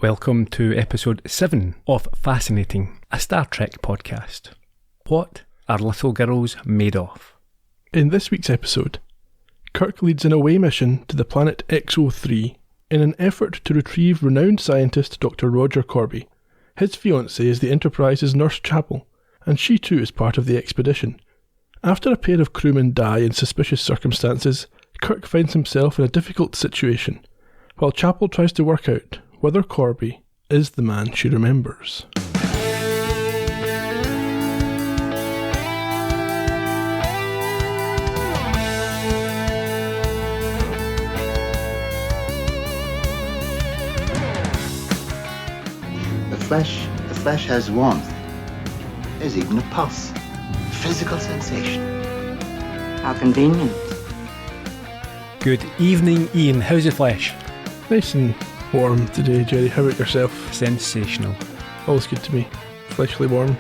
welcome to episode 7 of Fascinating, a Star Trek podcast. What are little girls made of? In this week's episode, Kirk leads an away mission to the planet XO3 in an effort to retrieve renowned scientist Dr. Roger Corby. His fiancée is the Enterprise's Nurse Chapel, and she too is part of the expedition. After a pair of crewmen die in suspicious circumstances, Kirk finds himself in a difficult situation, while Chapel tries to work out whether Corby is the man she remembers. The flesh has warmth. There's even a pulse. Physical sensation. How convenient. Good evening, Ian. How's the flesh? Nice and warm today, Gerry. How about yourself? Sensational. Always good to me. Fleshly warm.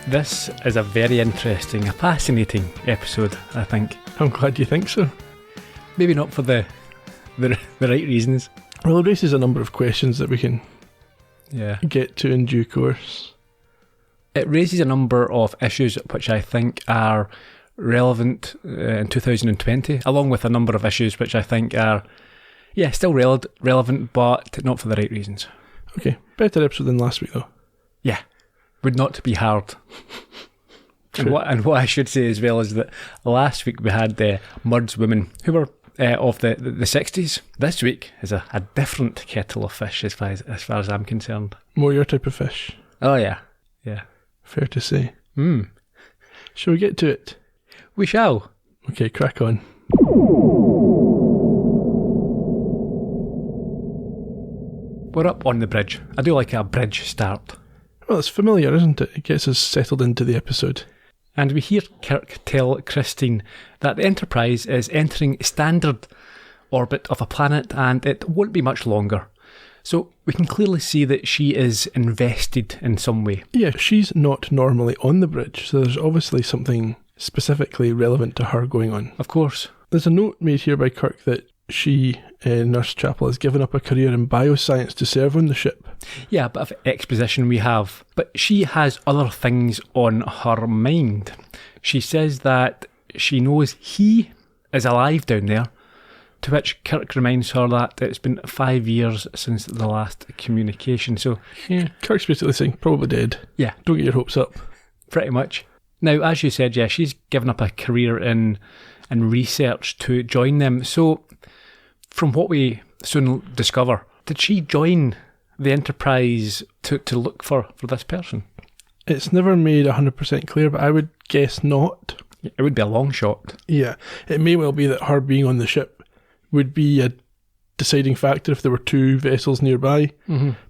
This is a very interesting, a fascinating episode, I think. I'm glad you think so. Maybe not for the right reasons. Well, it raises a number of questions that we can get to in due course. It raises a number of issues which I think are relevant in 2020, along with a number of issues which I think are still relevant, but not for the right reasons. Okay, better episode than last week though. Yeah. Would not be hard. and what I should say as well is that last week we had the Murd's women who were of the 60s. This week is a different kettle of fish as far as I'm concerned. More your type of fish. Oh yeah. Fair to say. Shall we get to it? We shall. Okay, crack on. We're up on the bridge. I do like a bridge start. Well, it's familiar, isn't it? It gets us settled into the episode. And we hear Kirk tell Christine that the Enterprise is entering standard orbit of a planet and it won't be much longer. So we can clearly see that she is invested in some way. Yeah, she's not normally on the bridge, so there's obviously something specifically relevant to her going on. Of course. There's a note made here by Kirk that she, Nurse Chapel, has given up a career in bioscience to serve on the ship. Yeah, a bit of exposition we have. But she has other things on her mind. She says that she knows he is alive down there, to which Kirk reminds her that it's been 5 years since the last communication. So, yeah. Kirk's basically saying, probably dead. Yeah. Don't get your hopes up. Pretty much. Now, as you said, she's given up a career in research to join them. So, from what we soon discover, did she join the Enterprise to look for this person? It's never made 100% clear, but I would guess not. It would be a long shot. Yeah. It may well be that her being on the ship would be a deciding factor if there were two vessels nearby,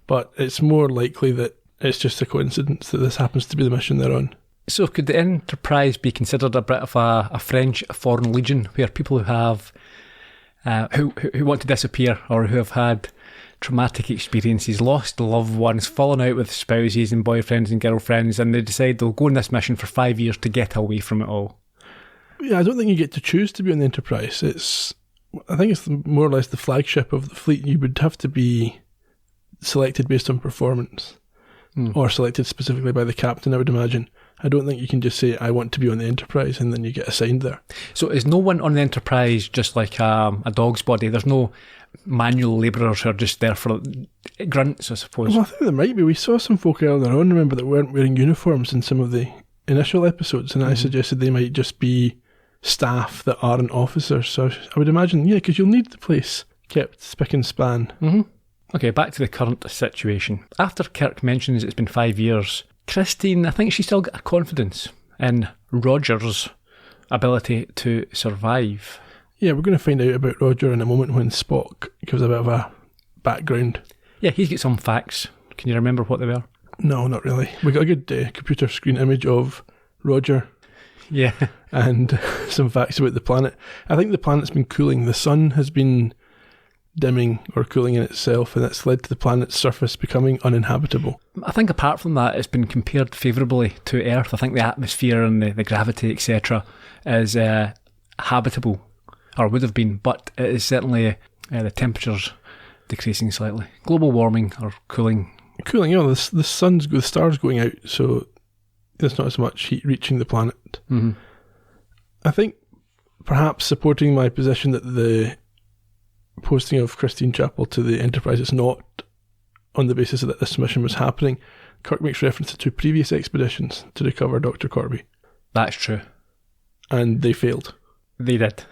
but it's more likely that it's just a coincidence that this happens to be the mission they're on. So could the Enterprise be considered a bit of a French foreign legion, where people who have who want to disappear or who have had traumatic experiences, lost loved ones, fallen out with spouses and boyfriends and girlfriends, and they decide they'll go on this mission for 5 years to get away from it all? Yeah, I don't think you get to choose to be on the Enterprise. I think it's more or less the flagship of the fleet. You would have to be selected based on performance, or selected specifically by the captain, I would imagine. I don't think you can just say, I want to be on the Enterprise, and then you get assigned there. So is no one on the Enterprise just like a dog's body? There's no manual labourers who are just there for grunts, I suppose? Well, I think there might be. We saw some folk earlier on, remember, that weren't wearing uniforms in some of the initial episodes, and I suggested they might just be staff that aren't officers. So I would imagine, because you'll need the place kept spick and span. Okay, back to the current situation. After Kirk mentions it's been 5 years, Christine, I think she's still got a confidence in Roger's ability to survive. Yeah, we're going to find out about Roger in a moment when Spock gives a bit of a background. Yeah, he's got some facts. Can you remember what they were? No, not really. We got a good computer screen image of Roger. Yeah. And some facts about the planet. I think the planet's been cooling. The sun has been dimming or cooling in itself, and it's led to the planet's surface becoming uninhabitable. I think apart from that, it's been compared favourably to Earth. I think the atmosphere and the gravity, etc., is habitable, or would have been, but it is certainly the temperatures decreasing slightly. Global warming or cooling. Cooling, the star's going out, so there's not as much heat reaching the planet. Mm-hmm. I think perhaps supporting my position that the posting of Christine Chapel to the Enterprise is not on the basis that this mission was happening. Kirk makes reference to 2 previous expeditions to recover Dr. Corby. That's true. And they failed. They did.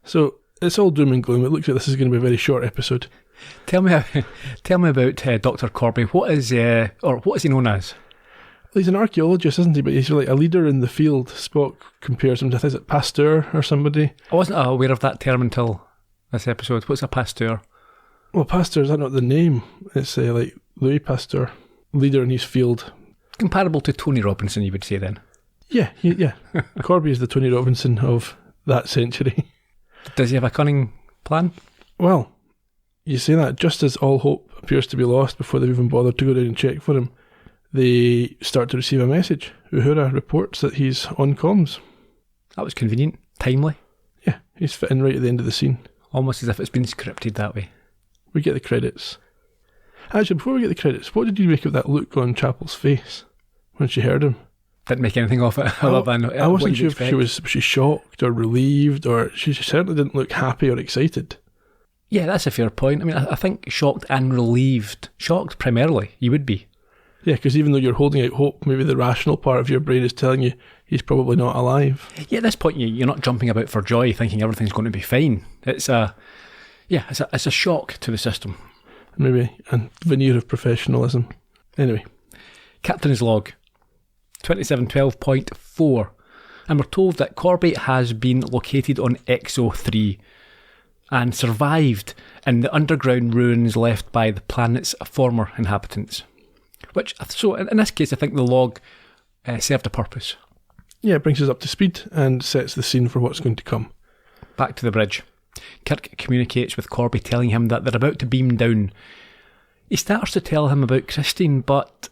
So it's all doom and gloom. It looks like this is going to be a very short episode. Tell me about Dr. Corby. What is he known as? He's an archaeologist, isn't he? But he's like a leader in the field. Spock compares him to, is it Pasteur or somebody? I wasn't aware of that term until this episode. What's a Pasteur? Well, Pasteur, is that not the name? It's like Louis Pasteur, leader in his field. Comparable to Tony Robinson, you would say then? Yeah. Corby is the Tony Robinson of that century. Does he have a cunning plan? Well, you say that just as all hope appears to be lost before they've even bothered to go down and check for him, they start to receive a message. Uhura reports that he's on comms. That was convenient. Timely. Yeah, he's fitting right at the end of the scene. Almost as if it's been scripted that way. We get the credits. Actually, before we get the credits, what did you make of that look on Chapel's face when she heard him? Didn't make anything of it. I wasn't sure if was she shocked or relieved, or she certainly didn't look happy or excited. Yeah, that's a fair point. I mean, I think shocked and relieved. Shocked primarily, you would be. Yeah, because even though you're holding out hope, maybe the rational part of your brain is telling you he's probably not alive. Yeah, at this point, you're not jumping about for joy, thinking everything's going to be fine. It's a shock to the system. Maybe a veneer of professionalism. Anyway. Captain's log, 2712.4. And we're told that Corby has been located on XO3 and survived in the underground ruins left by the planet's former inhabitants. So in this case, I think the log served a purpose. Yeah, it brings us up to speed and sets the scene for what's going to come. Back to the bridge. Kirk communicates with Corby, telling him that they're about to beam down. He starts to tell him about Christine, but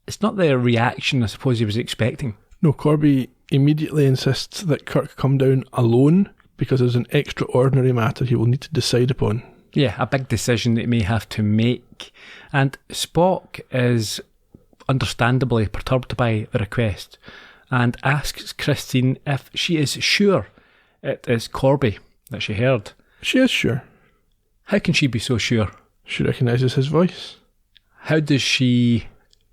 it's not the reaction I suppose he was expecting. No, Corby immediately insists that Kirk come down alone because there's an extraordinary matter he will need to decide upon. Yeah, a big decision that he may have to make. And Spock is understandably perturbed by the request and asks Christine if she is sure it is Corby that she heard. She is sure. How can she be so sure? She recognises his voice. How does she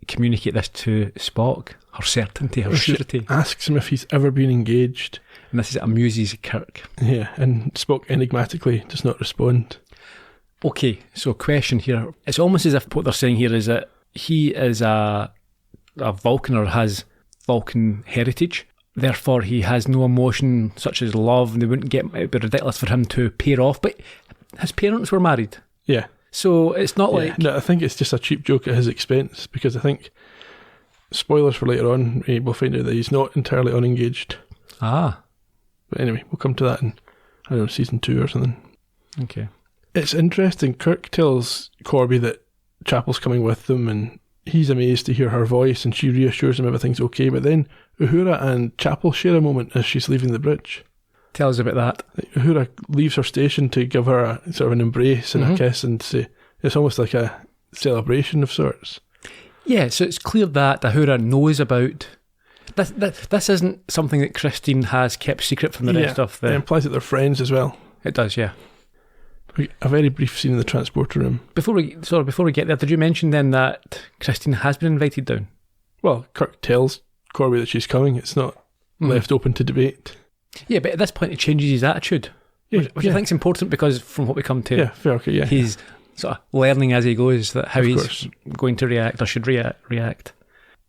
communicate this to Spock? Her certainty, her surety. She asks him if he's ever been engaged. And this amuses Kirk. Yeah, and Spock enigmatically does not respond. Okay, so question here. It's almost as if what they're saying here is that he is a Vulcan or has Vulcan heritage. Therefore, he has no emotion such as love, and it'd be ridiculous for him to pair off. But his parents were married. Yeah. So it's not like... No, I think it's just a cheap joke at his expense, because I think, spoilers for later on, we'll find out that he's not entirely unengaged. Ah. But anyway, we'll come to that in, I don't know, season 2 or something. Okay. It's interesting. Kirk tells Corby that Chapel's coming with them, and he's amazed to hear her voice, and she reassures him everything's okay. But then Uhura and Chapel share a moment as she's leaving the bridge. Tell us about that. Uhura leaves her station to give her a sort of an embrace and a kiss, and say it's almost like a celebration of sorts. Yeah, so it's clear that Uhura knows about... This isn't something that Christine has kept secret from the rest of the... It implies that they're friends as well. It does, yeah. A very brief scene in the transporter room. Before we get there, did you mention then that Christine has been invited down? Well, Kirk tells Corby that she's coming. It's not left open to debate. Yeah, but at this point it changes his attitude, which I think is important, because from what we come to, he's sort of learning as he goes that how he's going to react or should react.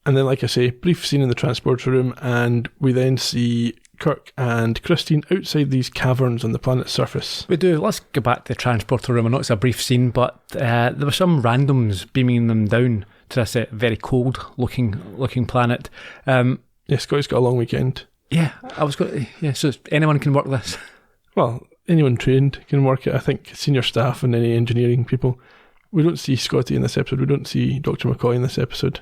And then, like I say, brief scene in the transporter room, and we then see Kirk and Christine outside these caverns on the planet's surface. We do. Let's go back to the transporter room. I know it's a brief scene, but there were some randoms beaming them down to this very cold looking planet. Scotty's got a long weekend. Yeah, so anyone can work this. Well, anyone trained can work it. I think senior staff and any engineering people. We don't see Scotty in this episode. We don't see Dr. McCoy in this episode.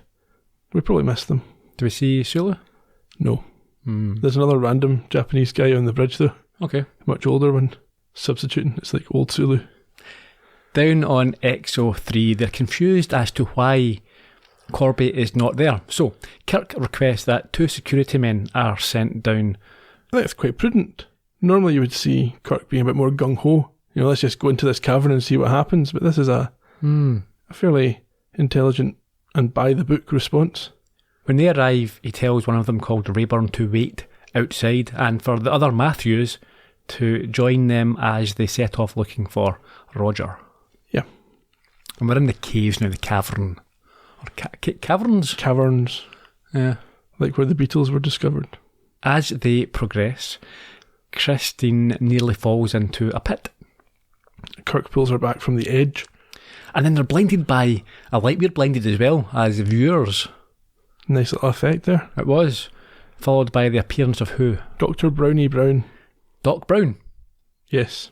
We probably missed them. Do we see Sulu? No. There's another random Japanese guy on the bridge though. Okay. Much older one, substituting. It's like old Sulu. Down on XO3, they're confused as to why Corby is not there. So, Kirk requests that 2 security men are sent down. I think it's quite prudent. Normally you would see Kirk being a bit more gung-ho. Let's just go into this cavern and see what happens. But this is a fairly intelligent and by-the-book response. When they arrive, he tells one of them called Rayburn to wait outside and for the other Matthews to join them as they set off looking for Roger. Yeah. And we're in the caves now, the cavern. Or caverns? Caverns. Yeah. Like where the Beatles were discovered. As they progress, Christine nearly falls into a pit. Kirk pulls her back from the edge. And then they're blinded by a light. We're blinded as well as viewers. Nice little effect there. It was. Followed by the appearance of who? Dr. Brownie Brown. Doc Brown. Yes.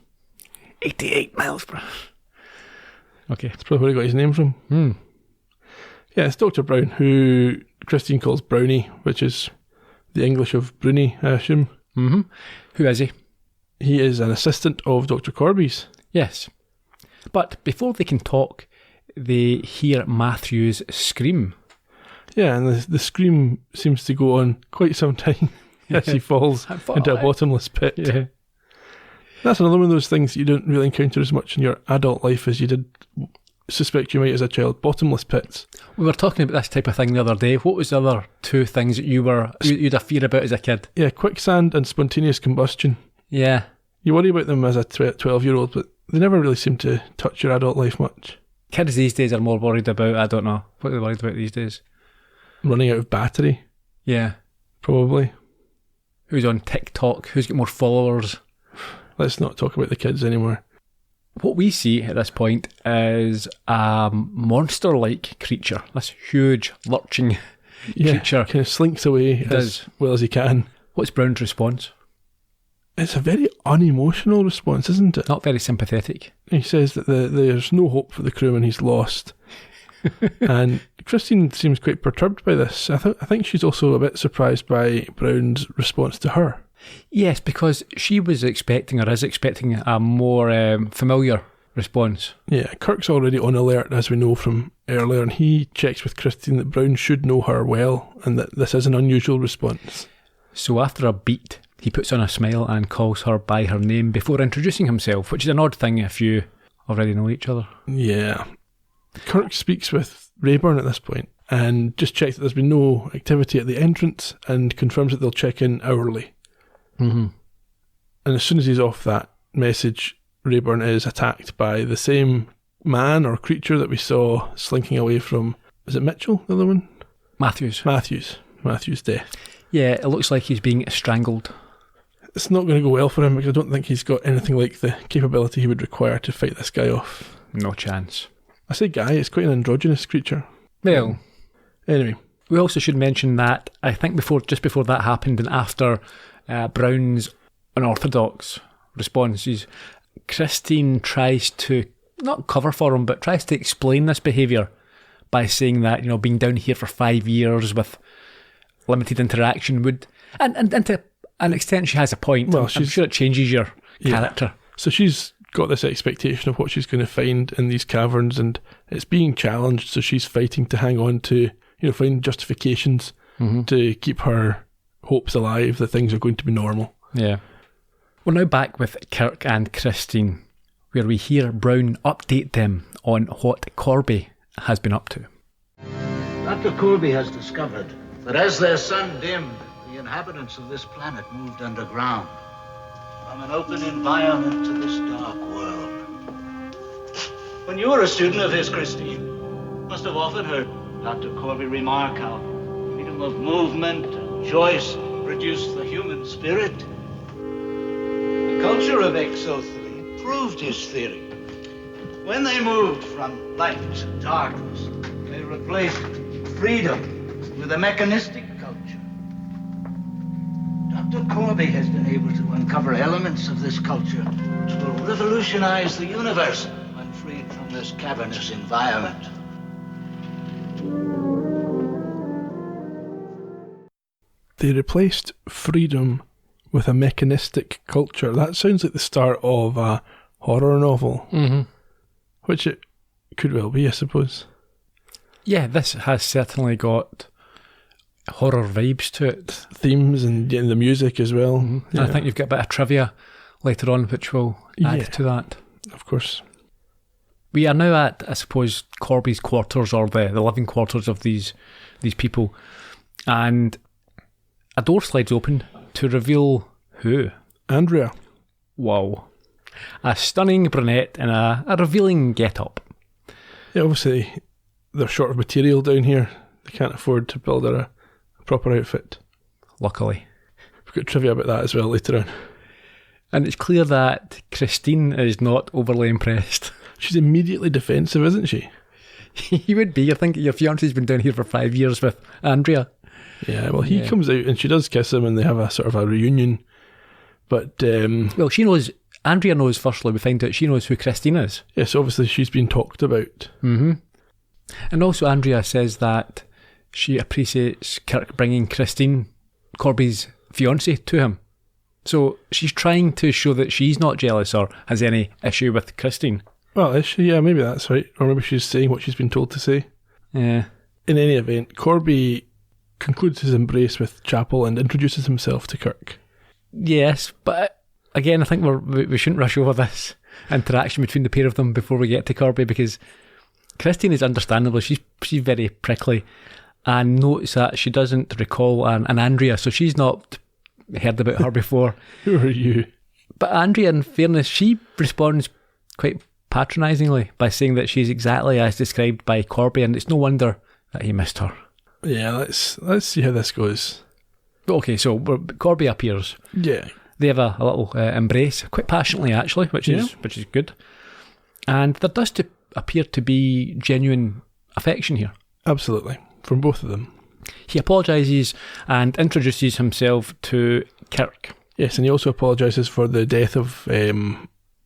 88 miles per hour. Okay. That's probably where he got his name from. Yeah, it's Dr. Brown, who Christine calls Brownie, which is the English of Bruni, I assume. Mm-hmm. Who is he? He is an assistant of Dr. Corby's. Yes. But before they can talk, they hear Matthews scream. Yeah, and the scream seems to go on quite some time as he falls into a bottomless pit. Yeah. That's another one of those things that you don't really encounter as much in your adult life as you did suspect you might as a child. Bottomless pits. We were talking about this type of thing the other day. What was the other 2 things that you'd have fear about as a kid? Yeah, quicksand and spontaneous combustion. Yeah. You worry about them as a 12-year-old, but they never really seem to touch your adult life much. Kids these days are more worried about, I don't know, what are they worried about these days? Running out of battery. Yeah. Probably. Who's on TikTok? Who's got more followers? Let's not talk about the kids anymore. What we see at this point is a monster-like creature. This huge, lurching creature. Kind of slinks away as well as he can. What's Brown's response? It's a very unemotional response, isn't it? Not very sympathetic. He says that there's no hope for the crewman, he's lost. And Christine seems quite perturbed by this. I think she's also a bit surprised by Brown's response to her. Yes, because she was expecting, or is expecting, a more familiar response. Yeah, Kirk's already on alert, as we know from earlier, and he checks with Christine that Brown should know her well, and that this is an unusual response. So after a beat, he puts on a smile and calls her by her name before introducing himself, which is an odd thing if you already know each other. Yeah. Kirk speaks with Rayburn at this point, and just checks that there's been no activity at the entrance, and confirms that they'll check in hourly. Mm-hmm. And as soon as he's off that message, Rayburn is attacked by the same man or creature that we saw slinking away from, is it Mitchell, the other one? Matthew's death. Yeah, it looks like he's being strangled. It's not going to go well for him because I don't think he's got anything like the capability he would require to fight this guy off. No chance. I say guy, it's quite an androgynous creature. Well, anyway. We also should mention that I think just before that happened and after Brown's unorthodox responses, Christine tries to, not cover for him, but tries to explain this behaviour by saying that, being down here for 5 years with limited interaction would, and to an extent she has a point. Well, I'm sure it changes your character. So she's got this expectation of what she's going to find in these caverns, and it's being challenged, so she's fighting to hang on to, find justifications to keep her hopes alive that things are going to be normal. Yeah. We're now back with Kirk and Christine, where we hear Brown update them on what Corby has been up to. Dr. Corby has discovered that as their sun dimmed, the inhabitants of this planet moved underground from an open environment to this dark world. When you were a student of his, Christine, you must have often heard Dr. Corby remark how freedom of movement and choice produce the human spirit. The culture of XO3 proved his theory. When they moved from light to darkness, they replaced freedom with a mechanistic culture. Dr. Corby has been able to uncover elements of this culture which will revolutionize the universe when freed from this cavernous environment. They replaced freedom with a mechanistic culture. That sounds like the start of a horror novel. Mm-hmm. Which it could well be, I suppose. Yeah, this has certainly got horror vibes to it. Themes and the music as well. And I think you've got a bit of trivia later on which will add to that. Of course. We are now at, I suppose, Corby's quarters, or the living quarters of these people. And a door slides open to reveal who? Andrea. Wow. A stunning brunette in a revealing get-up. Yeah, obviously, they're short of material down here. They can't afford to build her a proper outfit. Luckily. We've got trivia about that as well later on. And it's clear that Christine is not overly impressed. She's immediately defensive, isn't she? You would be. I think your fiance's been down here for 5 years with Andrea. Yeah, well, he comes out and she does kiss him and they have a sort of a reunion. But, well, she knows, Andrea knows, firstly, we find out she knows who Christine is. Yes, obviously she's been talked about. Mm-hmm. And also Andrea says that she appreciates Kirk bringing Christine, Corby's fiancée, to him. So she's trying to show that she's not jealous or has any issue with Christine. Well, is she? Yeah, maybe that's right. Or maybe she's saying what she's been told to say. Yeah. In any event, Corby concludes his embrace with Chapel and introduces himself to Kirk. Yes, but again, I think we shouldn't rush over this interaction between the pair of them before we get to Corby, because Christine is understandably, she's very prickly and notes that she doesn't recall an Andrea, so she's not heard about her before. Who are you? But Andrea, in fairness, she responds quite patronisingly by saying that she's exactly as described by Corby, and it's no wonder that he missed her. Yeah, let's see how this goes. Okay, so Corby appears. Yeah. They have a little embrace, quite passionately actually, which is good. And there does appear to be genuine affection here. Absolutely, from both of them. He apologises and introduces himself to Kirk. Yes, and he also apologises for the death of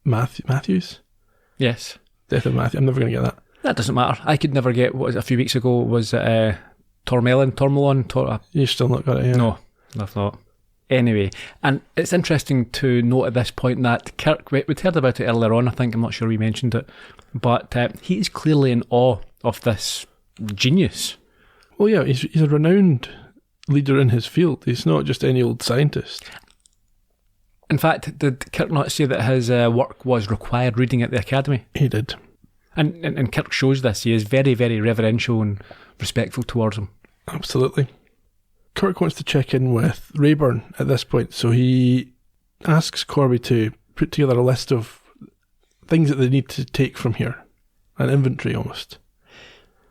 Matthews. Yes. Death of Matthew. I'm never going to get that. That doesn't matter. I could never get, what was it, a few weeks ago, was it Tormelon? You've still not got it, yeah? No, I've not. Anyway, and it's interesting to note at this point that Kirk, we'd heard about it earlier on, I think, I'm not sure we mentioned it, but he is clearly in awe of this genius. Well, yeah, he's a renowned leader in his field. He's not just any old scientist. In fact, did Kirk not say that his work was required reading at the academy? He did. And Kirk shows this. He is very, very reverential and respectful towards him. Absolutely. Kirk wants to check in with Rayburn at this point, so he asks Corby to put together a list of things that they need to take from here. An inventory, almost.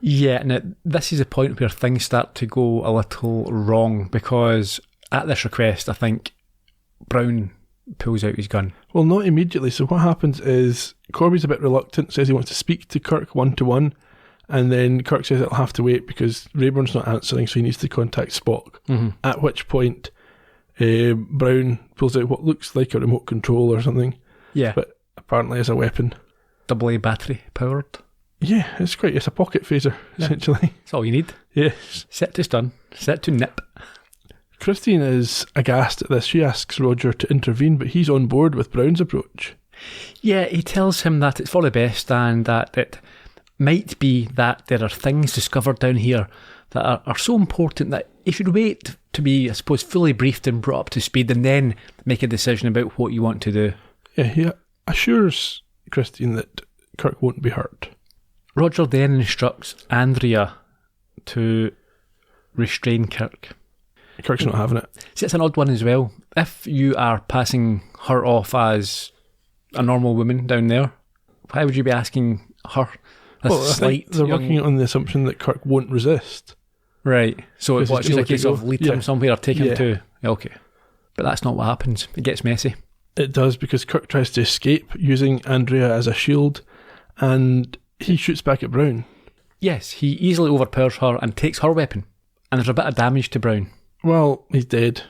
Yeah, now this is a point where things start to go a little wrong, because at this request, I think Brown pulls out his gun. Well, not immediately. So what happens is Corby's a bit reluctant, says he wants to speak to Kirk one-to-one, and then Kirk says it'll have to wait because Rayburn's not answering, so he needs to contact Spock. Mm-hmm. At which point, Brown pulls out what looks like a remote control or something. Yeah. But apparently is a weapon. AA battery powered. Yeah, it's a pocket phaser, essentially. That's all you need. Yes. Set to stun. Set to nip. Christine is aghast at this. She asks Roger to intervene, but he's on board with Brown's approach. Yeah, he tells him that it's for the best and that it might be that there are things discovered down here that are so important that he should wait to be, I suppose, fully briefed and brought up to speed and then make a decision about what you want to do. Yeah, he assures Christine that Kirk won't be hurt. Roger then instructs Andrea to restrain Kirk. Kirk's not having it. See, it's an odd one as well. If you are passing her off as a normal woman down there, why would you be asking her? Well, I think they're working on the assumption that Kirk won't resist. Right. So it's just a case of lead him somewhere or take him to... Okay. But that's not what happens. It gets messy. It does, because Kirk tries to escape using Andrea as a shield, and he shoots back at Brown. Yes, he easily overpowers her and takes her weapon. And there's a bit of damage to Brown. Well, he's dead.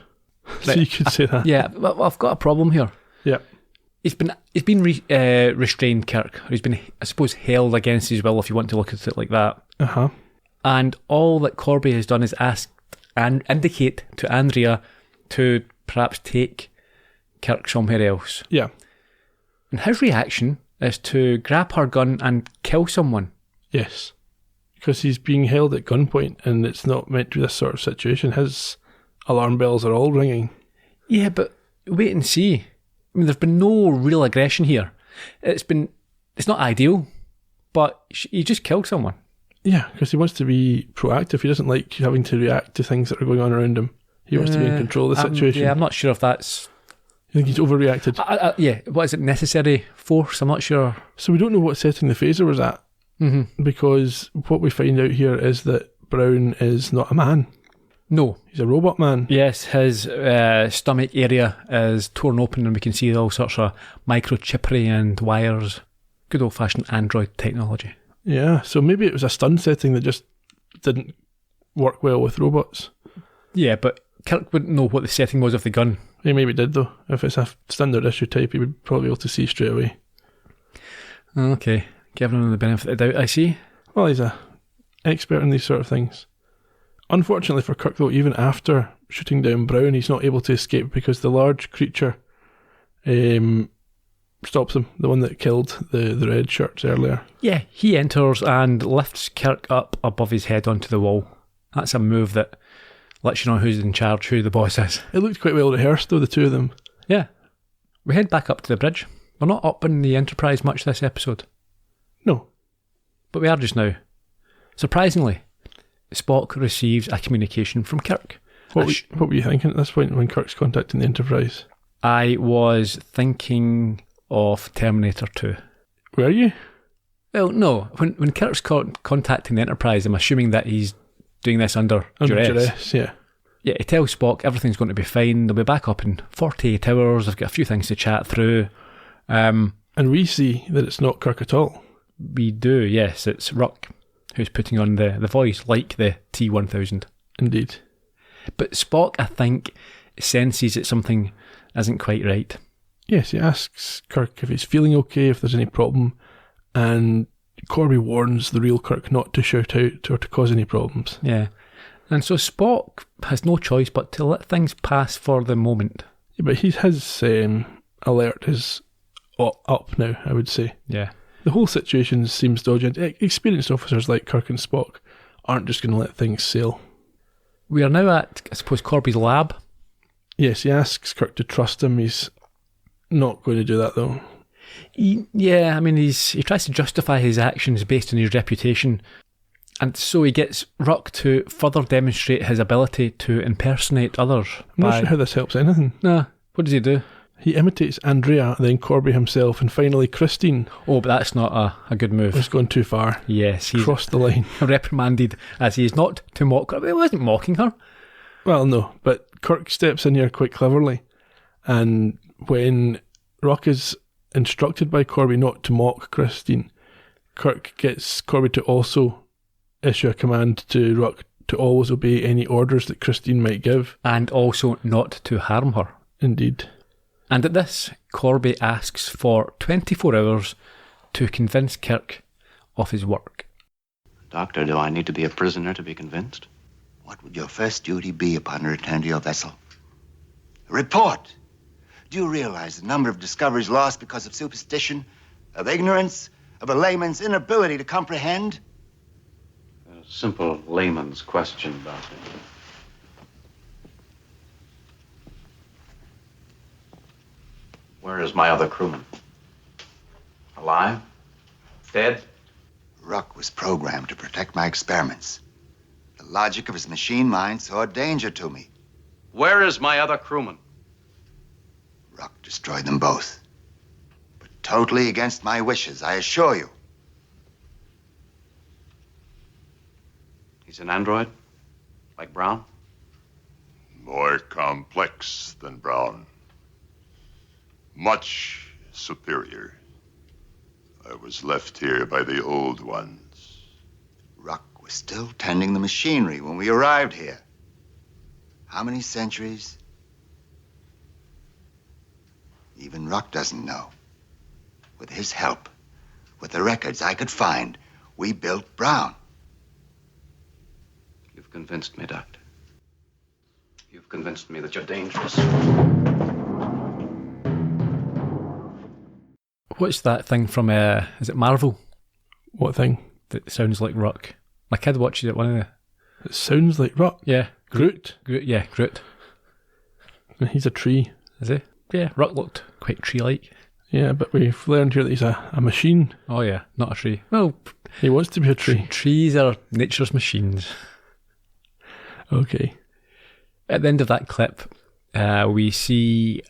Right. So you could say that. Yeah, but I've got a problem here. Yeah. He's been restrained, Kirk. He's been, I suppose, held against his will, if you want to look at it like that. Uh-huh. And all that Corby has done is ask and indicate to Andrea to perhaps take Kirk somewhere else. Yeah. And his reaction is to grab her gun and kill someone. Yes. Because he's being held at gunpoint and it's not meant to be this sort of situation. His alarm bells are all ringing. Yeah, but wait and see. I mean, there's been no real aggression here. It's not ideal, but he just killed someone. Yeah, because he wants to be proactive. He doesn't like having to react to things that are going on around him. He wants to be in control of the situation. I'm not sure if that's... You think he's overreacted? Yeah, what is it, necessary force? I'm not sure. So we don't know what setting the phaser was at. Mm-hmm. Because what we find out here is that Brown is not a man. No. He's a robot man. Yes, his stomach area is torn open and we can see all sorts of microchippery and wires. Good old-fashioned Android technology. Yeah, so maybe it was a stun setting that just didn't work well with robots. Yeah, but Kirk wouldn't know what the setting was of the gun. He maybe did, though. If it's a standard issue type, he would probably be able to see straight away. Okay, giving him the benefit of the doubt, I see. Well, he's an expert in these sort of things. Unfortunately for Kirk, though, even after shooting down Brown, he's not able to escape because the large creature stops him, the one that killed the red shirts earlier. Yeah, he enters and lifts Kirk up above his head onto the wall. That's a move that lets you know who's in charge, who the boss is. It looked quite well rehearsed, though, the two of them. Yeah. We head back up to the bridge. We're not up in the Enterprise much this episode. No. But we are just now. Surprisingly, Spock receives a communication from Kirk. What were you thinking at this point when Kirk's contacting the Enterprise? I was thinking of Terminator 2. Were you? Well, no. When Kirk's contacting the Enterprise, I'm assuming that he's doing this under duress. Yeah. Yeah, he tells Spock everything's going to be fine. They'll be back up in 48 hours. I've got a few things to chat through. And we see that it's not Kirk at all. We do, yes. It's Ruck who's putting on the voice, like the T-1000. Indeed. But Spock, I think, senses that something isn't quite right. Yes, he asks Kirk if he's feeling okay, if there's any problem, and Corby warns the real Kirk not to shout out or to cause any problems. Yeah. And so Spock has no choice but to let things pass for the moment. Yeah, but his alert is up now, I would say. Yeah. The whole situation seems dodgy. Experienced officers like Kirk and Spock aren't just going to let things sail. We are now at, I suppose, Corby's lab. Yes, he asks Kirk to trust him. He's not going to do that, though. He tries to justify his actions based on his reputation, and so he gets Ruck to further demonstrate his ability to impersonate others. I'm not sure how this helps anything. Nah, what does he do? He imitates Andrea, then Corby himself, and finally Christine. Oh, but that's not a good move. He's gone too far. Yes, he's crossed the line. Reprimanded, as he is not to mock her. He wasn't mocking her. Well, no, but Kirk steps in here quite cleverly, and when Ruck is instructed by Corby not to mock Christine, Kirk gets Corby to also issue a command to Ruck to always obey any orders that Christine might give. And also not to harm her. Indeed. And at this, Corby asks for 24 hours to convince Kirk of his work. Doctor, do I need to be a prisoner to be convinced? What would your first duty be upon return to your vessel? Report! Do you realize the number of discoveries lost because of superstition, of ignorance, of a layman's inability to comprehend? A simple layman's question, Doctor. Where is my other crewman? Alive? Dead? Ruck was programmed to protect my experiments. The logic of his machine mind saw a danger to me. Where is my other crewman? Ruck destroyed them both. But totally against my wishes, I assure you. He's an android? Like Brown? More complex than Brown. Much superior. I was left here by the old ones. Ruck was still tending the machinery when we arrived here. How many centuries? Even Ruck doesn't know. With his help, with the records I could find, we built Brown. You've convinced me, Doctor. You've convinced me that you're dangerous. What's that thing from, is it Marvel? What thing? That sounds like Rock. My kid watches it, one of the... It sounds like rock. Yeah. Groot. Groot. He's a tree. Is he? Yeah, Rock looked quite tree-like. Yeah, but we've learned here that he's a machine. Oh yeah, not a tree. Well, he wants to be a tree. Trees are nature's machines. Okay. At the end of that clip, we see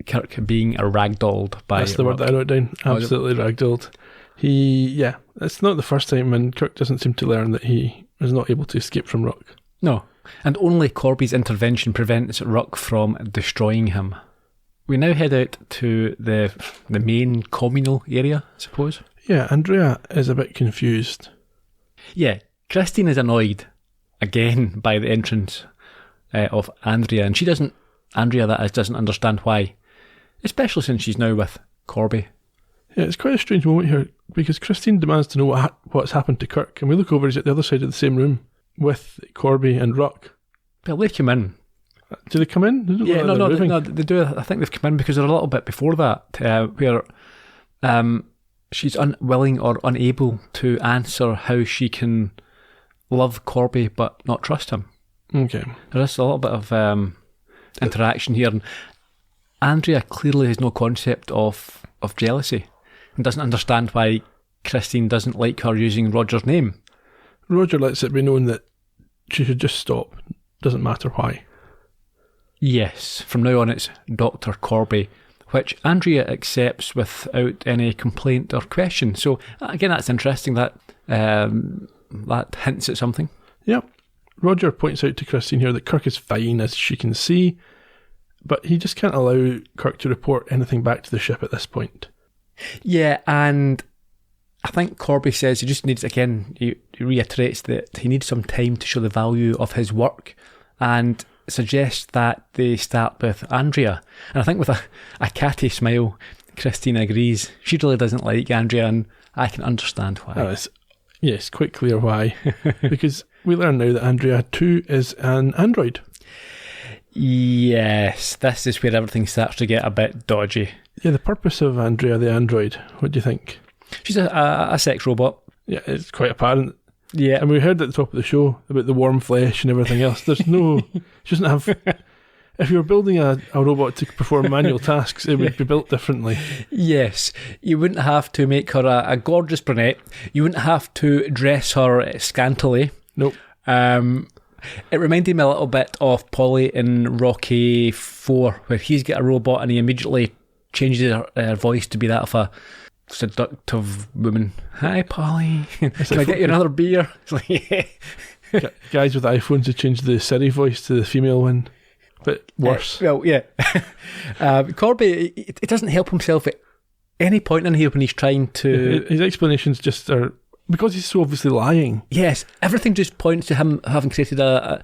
Kirk being ragdolled by That's the Rock. word that I wrote down. Absolutely ragdolled. It's not the first time, and Kirk doesn't seem to learn that he is not able to escape from Rock. No, and only Corby's intervention prevents Rock from destroying him. We now head out to the main communal area, I suppose. Yeah, Andrea is a bit confused. Yeah, Christine is annoyed again by the entrance of Andrea, and Andrea doesn't understand why, especially since she's now with Corby. Yeah, it's quite a strange moment here, because Christine demands to know what's happened to Kirk, and we look over, he's at the other side of the same room with Corby and Rock. Well, they come in. Do they come in? No, they do. I think they've come in because they're a little bit before that, where she's unwilling or unable to answer how she can love Corby but not trust him. Okay. There is a little bit of interaction here, and Andrea clearly has no concept of jealousy and doesn't understand why Christine doesn't like her using Roger's name. Roger lets it be known that she should just stop. Doesn't matter why. Yes, from now on it's Dr. Corby, which Andrea accepts without any complaint or question. So again, that's interesting. That hints at something. Yep. Roger points out to Christine here that Kirk is fine, as she can see, but he just can't allow Kirk to report anything back to the ship at this point. Yeah, and I think Corby says he just needs, again, he reiterates that he needs some time to show the value of his work, and suggests that they start with Andrea. And I think with a catty smile, Christine agrees. She really doesn't like Andrea, and I can understand why. It's quite clear why. Because we learn now that Andrea too is an android. Yes, this is where everything starts to get a bit dodgy. Yeah, the purpose of Andrea the android, what do you think? She's a sex robot. Yeah, it's quite apparent. Yeah. And we heard at the top of the show about the warm flesh and everything else. There's no... She doesn't have... If you were building a robot to perform manual tasks, it would be built differently. Yes. You wouldn't have to make her a gorgeous brunette. You wouldn't have to dress her scantily. Nope. It reminded me a little bit of Polly in Rocky 4, where he's got a robot and he immediately changes her voice to be that of a seductive woman. Hi, Polly. Can I get you another beer? It's like, yeah. Guys with iPhones have changed the Siri voice to the female one. But worse. Well, yeah. Corby, it doesn't help himself at any point in here when he's trying to... His explanations just are... Because he's so obviously lying. Yes, everything just points to him having created a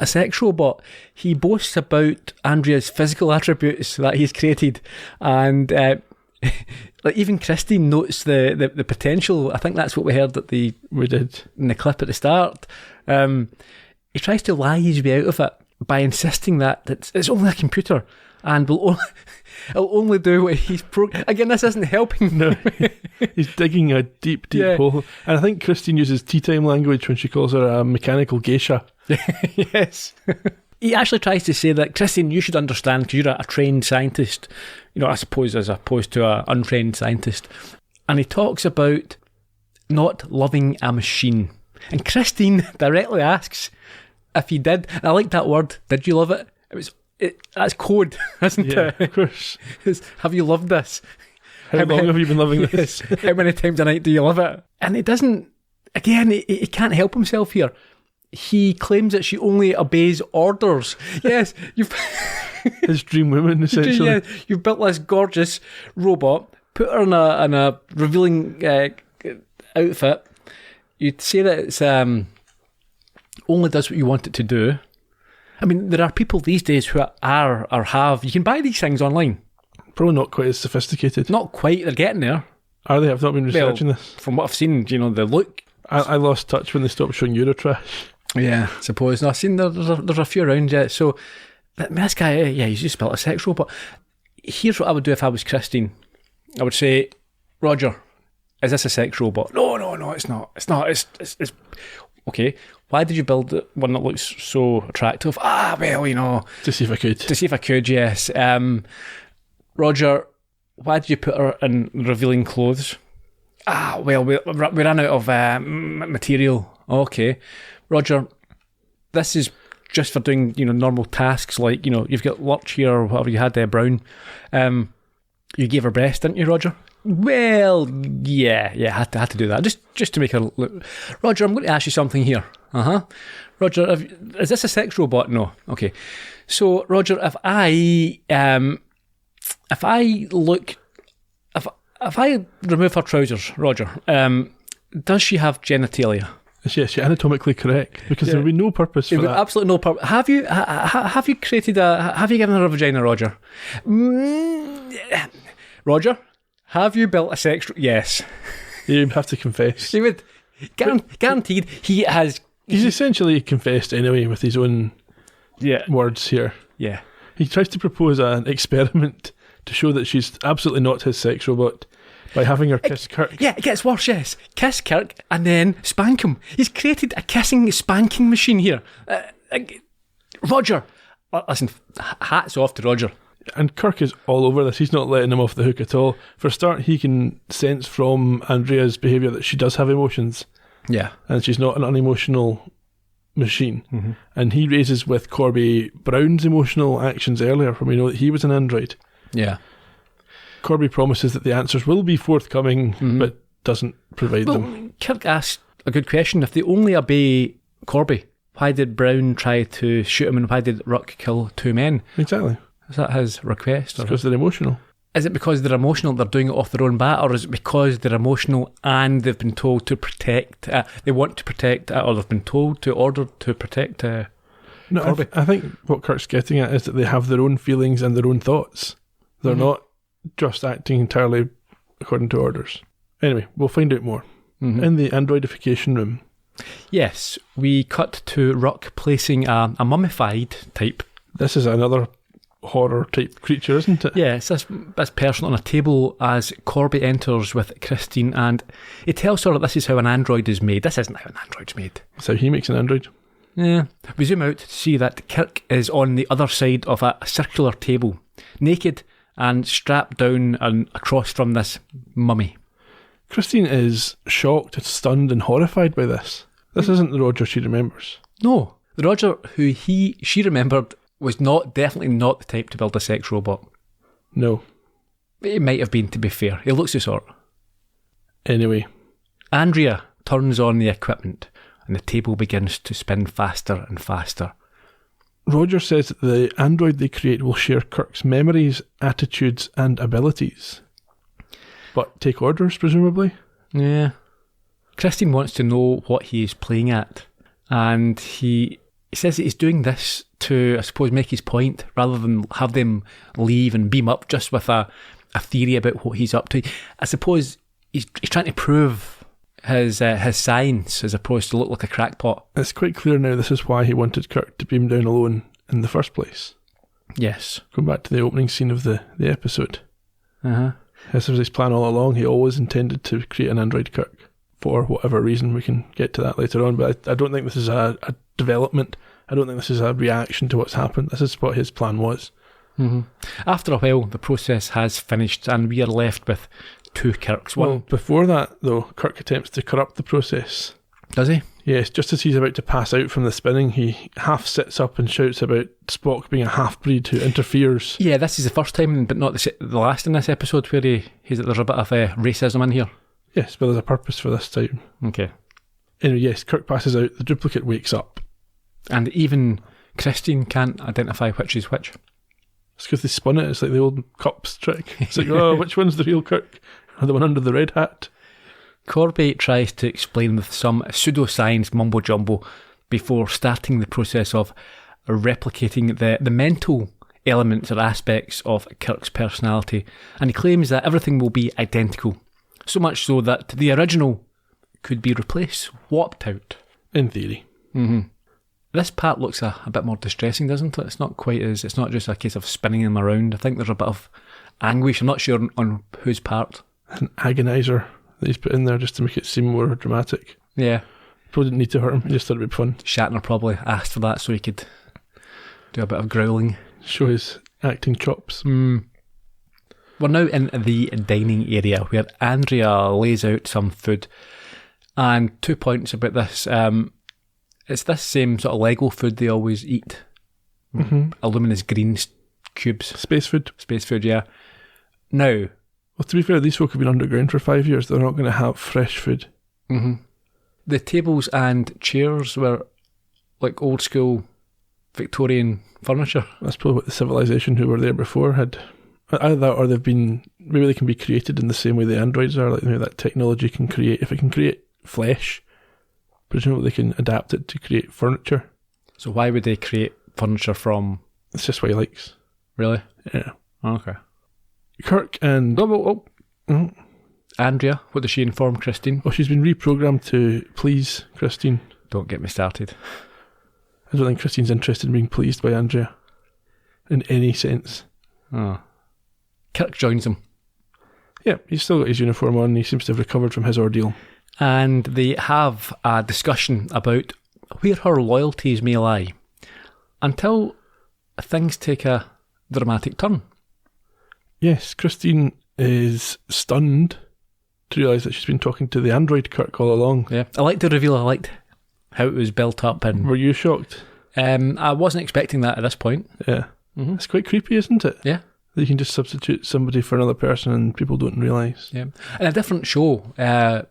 sex robot. He boasts about Andrea's physical attributes that he's created, and like even Christine notes the potential. I think that's what we heard we did in the clip at the start. He tries to lie his way out of it by insisting that it's only a computer and it'll only do what he's again, this isn't helping. No, he's digging a deep hole. And I think Christine uses tea time language when she calls her a mechanical geisha. Yes. He actually tries to say that, Christine, you should understand, because you're a trained scientist, I suppose, as opposed to an untrained scientist. And he talks about not loving a machine. And Christine directly asks if he did. And I like that word, did you love it? That's code, isn't it? Of course. Have you loved this? How long have you been loving this? How many times a night do you love it? And it doesn't, again, he can't help himself here. He claims that she only obeys orders. Yes, his dream woman, essentially. Yeah, you've built this gorgeous robot, put her in a revealing outfit. You'd say that it's only does what you want it to do. I mean, there are people these days who are or have. You can buy these things online. Probably not quite as sophisticated. Not quite. They're getting there. Are they? I've not been researching this. From what I've seen, the look. I lost touch when they stopped showing Eurotrash. Yeah, I suppose. No, I've seen there's a few around yet. So, this guy, he's just built a sex robot. Here's what I would do if I was Christine. I would say, Roger, is this a sex robot? No, it's not. It's not. It's okay. Why did you build one that looks so attractive? Well, To see if I could. To see if I could, yes. Roger, why did you put her in revealing clothes? Well, we ran out of material. Okay. Roger, this is just for doing, normal tasks like, you've got Lurch here or whatever you had there, Brown. You gave her breast, didn't you, Roger? Well, yeah, had to do that just to make her look. Roger, I'm going to ask you something here. Roger, is this a sex robot? No. Okay. So, Roger, if I remove her trousers, Roger, does she have genitalia? Yes, you're anatomically correct, because there would be no purpose for that. Absolutely no purpose. Have you given her a vagina, Roger? Roger, have you built a sex... Yes. You have to confess. He would. Guaranteed he has... He's essentially confessed anyway with his own words here. Yeah. He tries to propose an experiment to show that she's absolutely not his sex robot by having her kiss Kirk. Yeah, it gets worse, yes. Kiss Kirk and then spank him. He's created a kissing, spanking machine here. Roger. Listen, hats off to Roger. And Kirk is all over this. He's not letting him off the hook at all. For a start, he can sense from Andrea's behaviour that she does have emotions. Yeah. And she's not an unemotional machine. Mm-hmm. And he raises with Corby Brown's emotional actions earlier when we know that he was an android. Yeah. Corby promises that the answers will be forthcoming, but doesn't provide them. Kirk asked a good question. If they only obey Corby, why did Brown try to shoot him and why did Rook kill two men? Exactly. Is that his request? Because they're emotional. Is it because they're emotional, they're doing it off their own bat, or is it because they're emotional and they've been told to protect, they want to protect, or they've been told to order to protect Corby? I think what Kirk's getting at is that they have their own feelings and their own thoughts. They're not just acting entirely according to orders. Anyway, we'll find out more. In the androidification room. Yes, we cut to Rook placing a mummified type. This is another horror type creature, isn't it? Yeah, it's this person on a table as Corby enters with Christine, and he tells her that this is how an android is made. This isn't how an android's made. That's how he makes an android. Yeah. We zoom out to see that Kirk is on the other side of a circular table, naked and strapped down and across from this mummy. Christine is shocked, stunned and horrified by this. This isn't the Roger she remembers. No, the Roger who she remembered was definitely not the type to build a sex robot. No. It might have been, to be fair. He looks the sort. Anyway. Andrea turns on the equipment and the table begins to spin faster and faster. Roger says that the android they create will share Kirk's memories, attitudes and abilities. But take orders, presumably? Yeah. Christine wants to know what he is playing at, and he says that he's doing this to, I suppose, make his point, rather than have them leave and beam up just with a theory about what he's up to. I suppose he's trying to prove his science as opposed to look like a crackpot. It's quite clear now this is why he wanted Kirk to beam down alone in the first place. Yes. Going back to the opening scene of the episode. Uh-huh. This was his plan all along. He always intended to create an android Kirk. For whatever reason, we can get to that later on, but I don't think this is a development. I don't think this is a reaction to what's happened. This is what his plan was. Mm-hmm. After a while, the process has finished and we are left with two Kirks. Well, before that, though, Kirk attempts to corrupt the process. Does he? Yes, just as he's about to pass out from the spinning, he half sits up and shouts about Spock being a half-breed who interferes. Yeah, this is the first time, but not the last in this episode, where there's a bit of racism in here. Yes, but there's a purpose for this time. Okay. Anyway, yes, Kirk passes out, the duplicate wakes up. And even Christine can't identify which is which. It's because they spun it, it's like the old cops trick. It's like, oh, which one's the real Kirk? The one under the red hat? Corby tries to explain with some pseudoscience mumbo-jumbo before starting the process of replicating the mental elements or aspects of Kirk's personality, and he claims that everything will be identical. So much so that the original could be replaced, swapped out. In theory. Mm-hmm. This part looks a bit more distressing, doesn't it? It's not just a case of spinning them around. I think there's a bit of anguish. I'm not sure on whose part. An agonizer that he's put in there just to make it seem more dramatic. Yeah. Probably didn't need to hurt him, he just thought it'd be fun. Shatner probably asked for that so he could do a bit of growling. Show his acting chops. We're now in the dining area where Andrea lays out some food. And 2 points about this. It's this same sort of Lego food they always eat. Luminous green cubes. Space food, yeah. Now, well, to be fair, these folk have been underground for 5 years. They're not going to have fresh food. The tables and chairs were like old school Victorian furniture. That's probably what the civilization who were there before had. Either that, or maybe they can be created in the same way the androids are. Like maybe that technology can create, if it can create flesh, presumably they can adapt it to create furniture. So why would they create furniture from? It's just what he likes. Really? Yeah. Okay. Kirk and Andrea, what does she inform Christine? Oh, she's been reprogrammed to please Christine. Don't get me started. I don't think Christine's interested in being pleased by Andrea in any sense. Oh. Kirk joins them. Yeah, he's still got his uniform on. He seems to have recovered from his ordeal. And they have a discussion about where her loyalties may lie until things take a dramatic turn. Yes, Christine is stunned to realise that she's been talking to the android Kirk all along. Yeah, I liked the reveal. I liked how it was built up. And were you shocked? I wasn't expecting that at this point. Yeah. It's quite creepy, isn't it? Yeah. That you can just substitute somebody for another person and people don't realise. Yeah. In a different show, in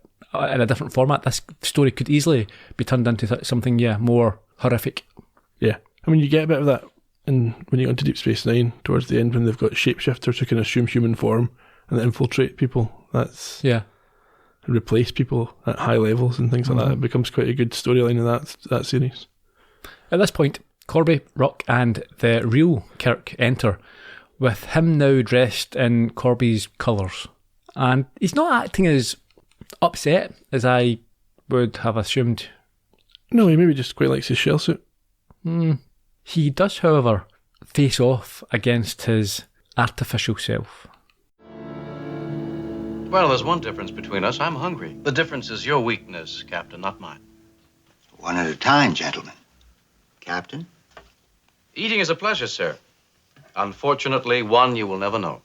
a different format, this story could easily be turned into something, more horrific. Yeah. I mean, you get a bit of that when you go into Deep Space Nine, towards the end, when they've got shapeshifters who can assume human form and infiltrate people. That's... Yeah. Replace people at high levels and things like that. It becomes quite a good storyline in that series. At this point, Corby, Rock and the real Kirk enter, with him now dressed in Corby's colours. And he's not acting as upset as I would have assumed. No, he maybe just quite likes his shell suit. He does, however, face off against his artificial self. Well, there's one difference between us. I'm hungry. The difference is your weakness, Captain, not mine. One at a time, gentlemen. Captain? Eating is a pleasure, sir. Unfortunately, one you will never know.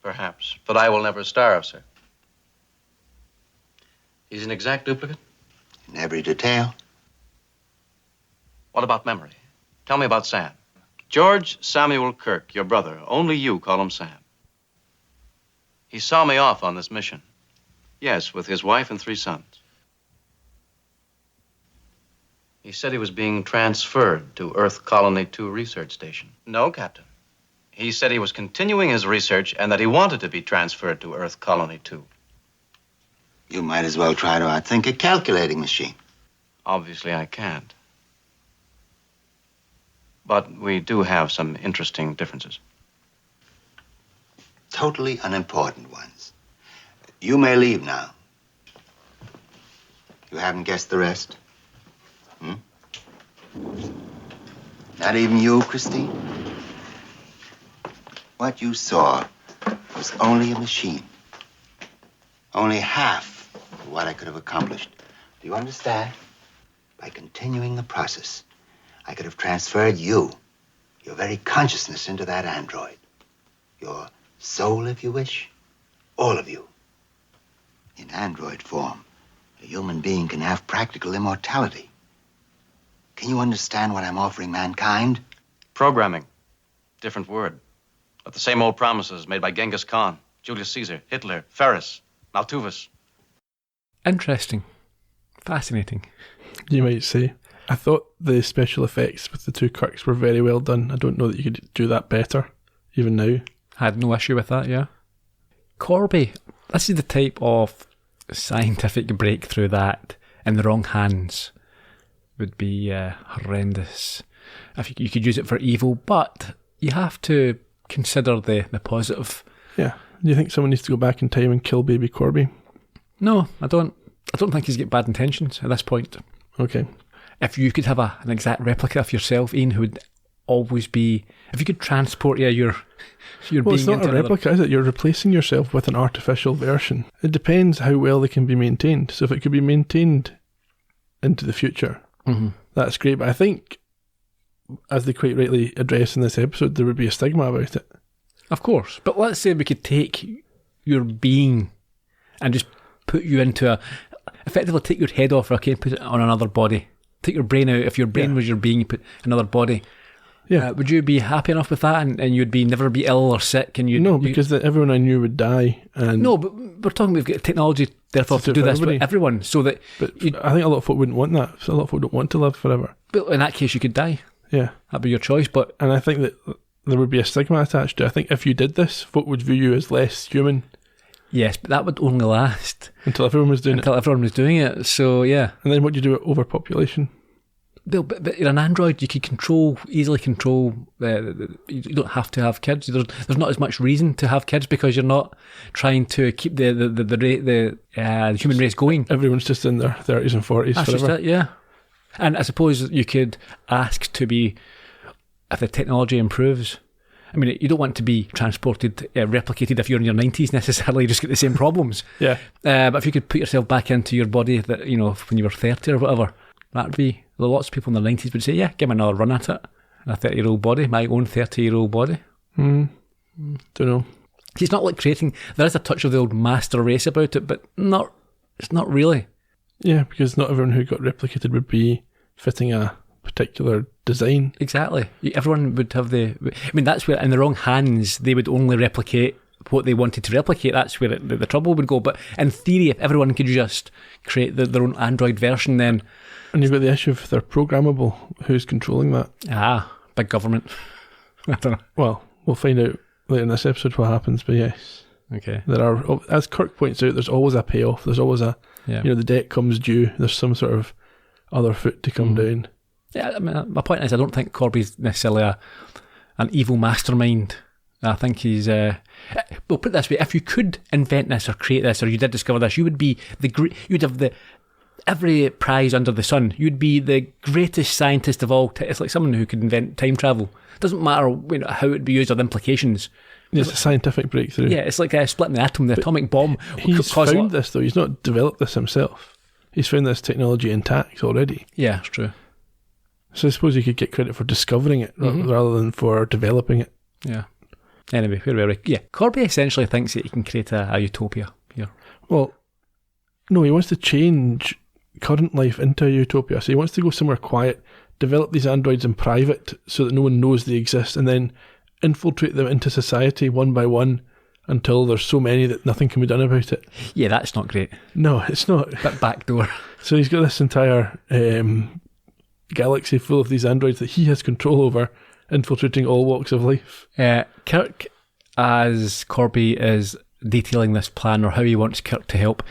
Perhaps. But I will never starve, sir. He's an exact duplicate? In every detail. What about memory? Tell me about Sam. George Samuel Kirk, your brother. Only you call him Sam. He saw me off on this mission. Yes, with his wife and 3 sons. He said he was being transferred to Earth Colony 2 Research Station. No, Captain. He said he was continuing his research and that he wanted to be transferred to Earth Colony 2. You might as well try to outthink a calculating machine. Obviously, I can't. But we do have some interesting differences. Totally unimportant ones. You may leave now. You haven't guessed the rest? Not even you, Christine? What you saw was only a machine. Only half of what I could have accomplished. Do you understand? By continuing the process, I could have transferred you, your very consciousness, into that android. Your soul, if you wish. All of you. In android form, a human being can have practical immortality. Can you understand what I'm offering mankind? Programming. Different word. But the same old promises made by Genghis Khan, Julius Caesar, Hitler, Ferris, Maltuvus. Interesting. Fascinating. You might say. I thought the special effects with the 2 Kirks were very well done. I don't know that you could do that better, even now. Had no issue with that, yeah. Corby, this is the type of scientific breakthrough that, in the wrong hands, would be horrendous. If you could use it for evil, but you have to consider the positive. Yeah. Do you think someone needs to go back in time and kill baby Corby? No, I don't think he's got bad intentions at this point. Okay. If you could have an exact replica of yourself, Ian, who would always be... If you could transport your well, being it's not into a another... replica, is it? You're replacing yourself with an artificial version. It depends how well they can be maintained. So if it could be maintained into the future, that's great. But I think, as they quite rightly address in this episode, there would be a stigma about it. Of course. But let's say we could take your being and just put you into effectively take your head off, okay, and put it on another body. Take your brain out. If your brain was your being, you put another body. Yeah. Would you be happy enough with that, and you'd never be ill or sick? And No, because everyone I knew would die. And no, but we're talking, we've got technology, therefore, to do this with everyone. So that, but I think a lot of folk wouldn't want that. A lot of folk don't want to live forever. But in that case, you could die. Yeah. That'd be your choice. And I think that there would be a stigma attached to it. I think if you did this, folk would view you as less human. Yes, but that would only last until everyone was doing it. So, yeah. And then what do you do with overpopulation? But you're an android. You could easily control. You don't have to have kids. There's not as much reason to have kids because you're not trying to keep the human race going. Everyone's just in their 30s and 40s. That's forever. just it, yeah. And I suppose you could ask to be, if the technology improves. I mean, you don't want to be transported, replicated if you're in your 90s necessarily. You just get the same problems. Yeah. But if you could put yourself back into your body that when you were 30 or whatever, that'd be. Lots of people in their 90s would say, yeah, give me another run at it. A 30-year-old body, my own 30-year-old body. Don't know. It's not like creating... There is a touch of the old master race about it, but it's not really. Yeah, because not everyone who got replicated would be fitting a particular design. Exactly. Everyone would have that's where, in the wrong hands, they would only replicate what they wanted to replicate. That's where the trouble would go. But in theory, if everyone could just create their own Android version, then... And you've got the issue of they're programmable. Who's controlling that? Big government. I don't know. Well, we'll find out later in this episode what happens, but yes. Okay. There are, as Kirk points out, there's always a payoff. There's always the debt comes due. There's some sort of other foot to come down. Yeah, I mean, my point is, I don't think Corby's necessarily an evil mastermind. I think he's... well, put it this way, if you could invent this or create this, or you did discover this, you would be you'd have every prize under the sun. You'd be the greatest scientist of all. It's like someone who could invent time travel. It doesn't matter how it would be used or the implications. It's a scientific breakthrough. Yeah, it's like splitting the atom, the atomic bomb. He's found this, though. He's not developed this himself. He's found this technology intact already. Yeah, it's true. So I suppose you could get credit for discovering it rather than for developing it. Yeah. Anyway, where were we? Yeah, Corby essentially thinks that he can create a utopia here. Well, no, he wants to change current life into a utopia. So he wants to go somewhere quiet, develop these androids in private so that no one knows they exist, and then infiltrate them into society one by one until there's so many that nothing can be done about it. Yeah, that's not great. No, it's not. That backdoor. So he's got this entire galaxy full of these androids that he has control over, infiltrating all walks of life. Kirk, as Corby is detailing this plan, or how he wants Kirk to help,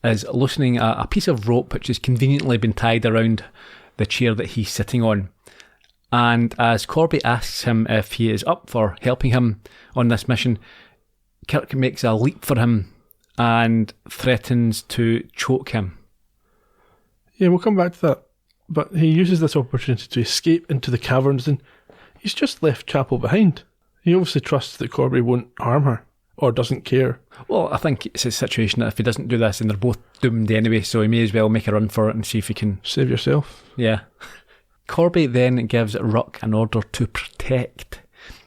is loosening a piece of rope which has conveniently been tied around the chair that he's sitting on. And as Corby asks him if he is up for helping him on this mission, Kirk makes a leap for him and threatens to choke him. Yeah, we'll come back to that. But he uses this opportunity to escape into the caverns, and he's just left Chapel behind. He obviously trusts that Corby won't harm her, or doesn't care. Well, I think it's a situation that if he doesn't do this, then they're both doomed anyway, so he may as well make a run for it and see if he can... Save yourself. Yeah. Corby then gives Ruck an order to protect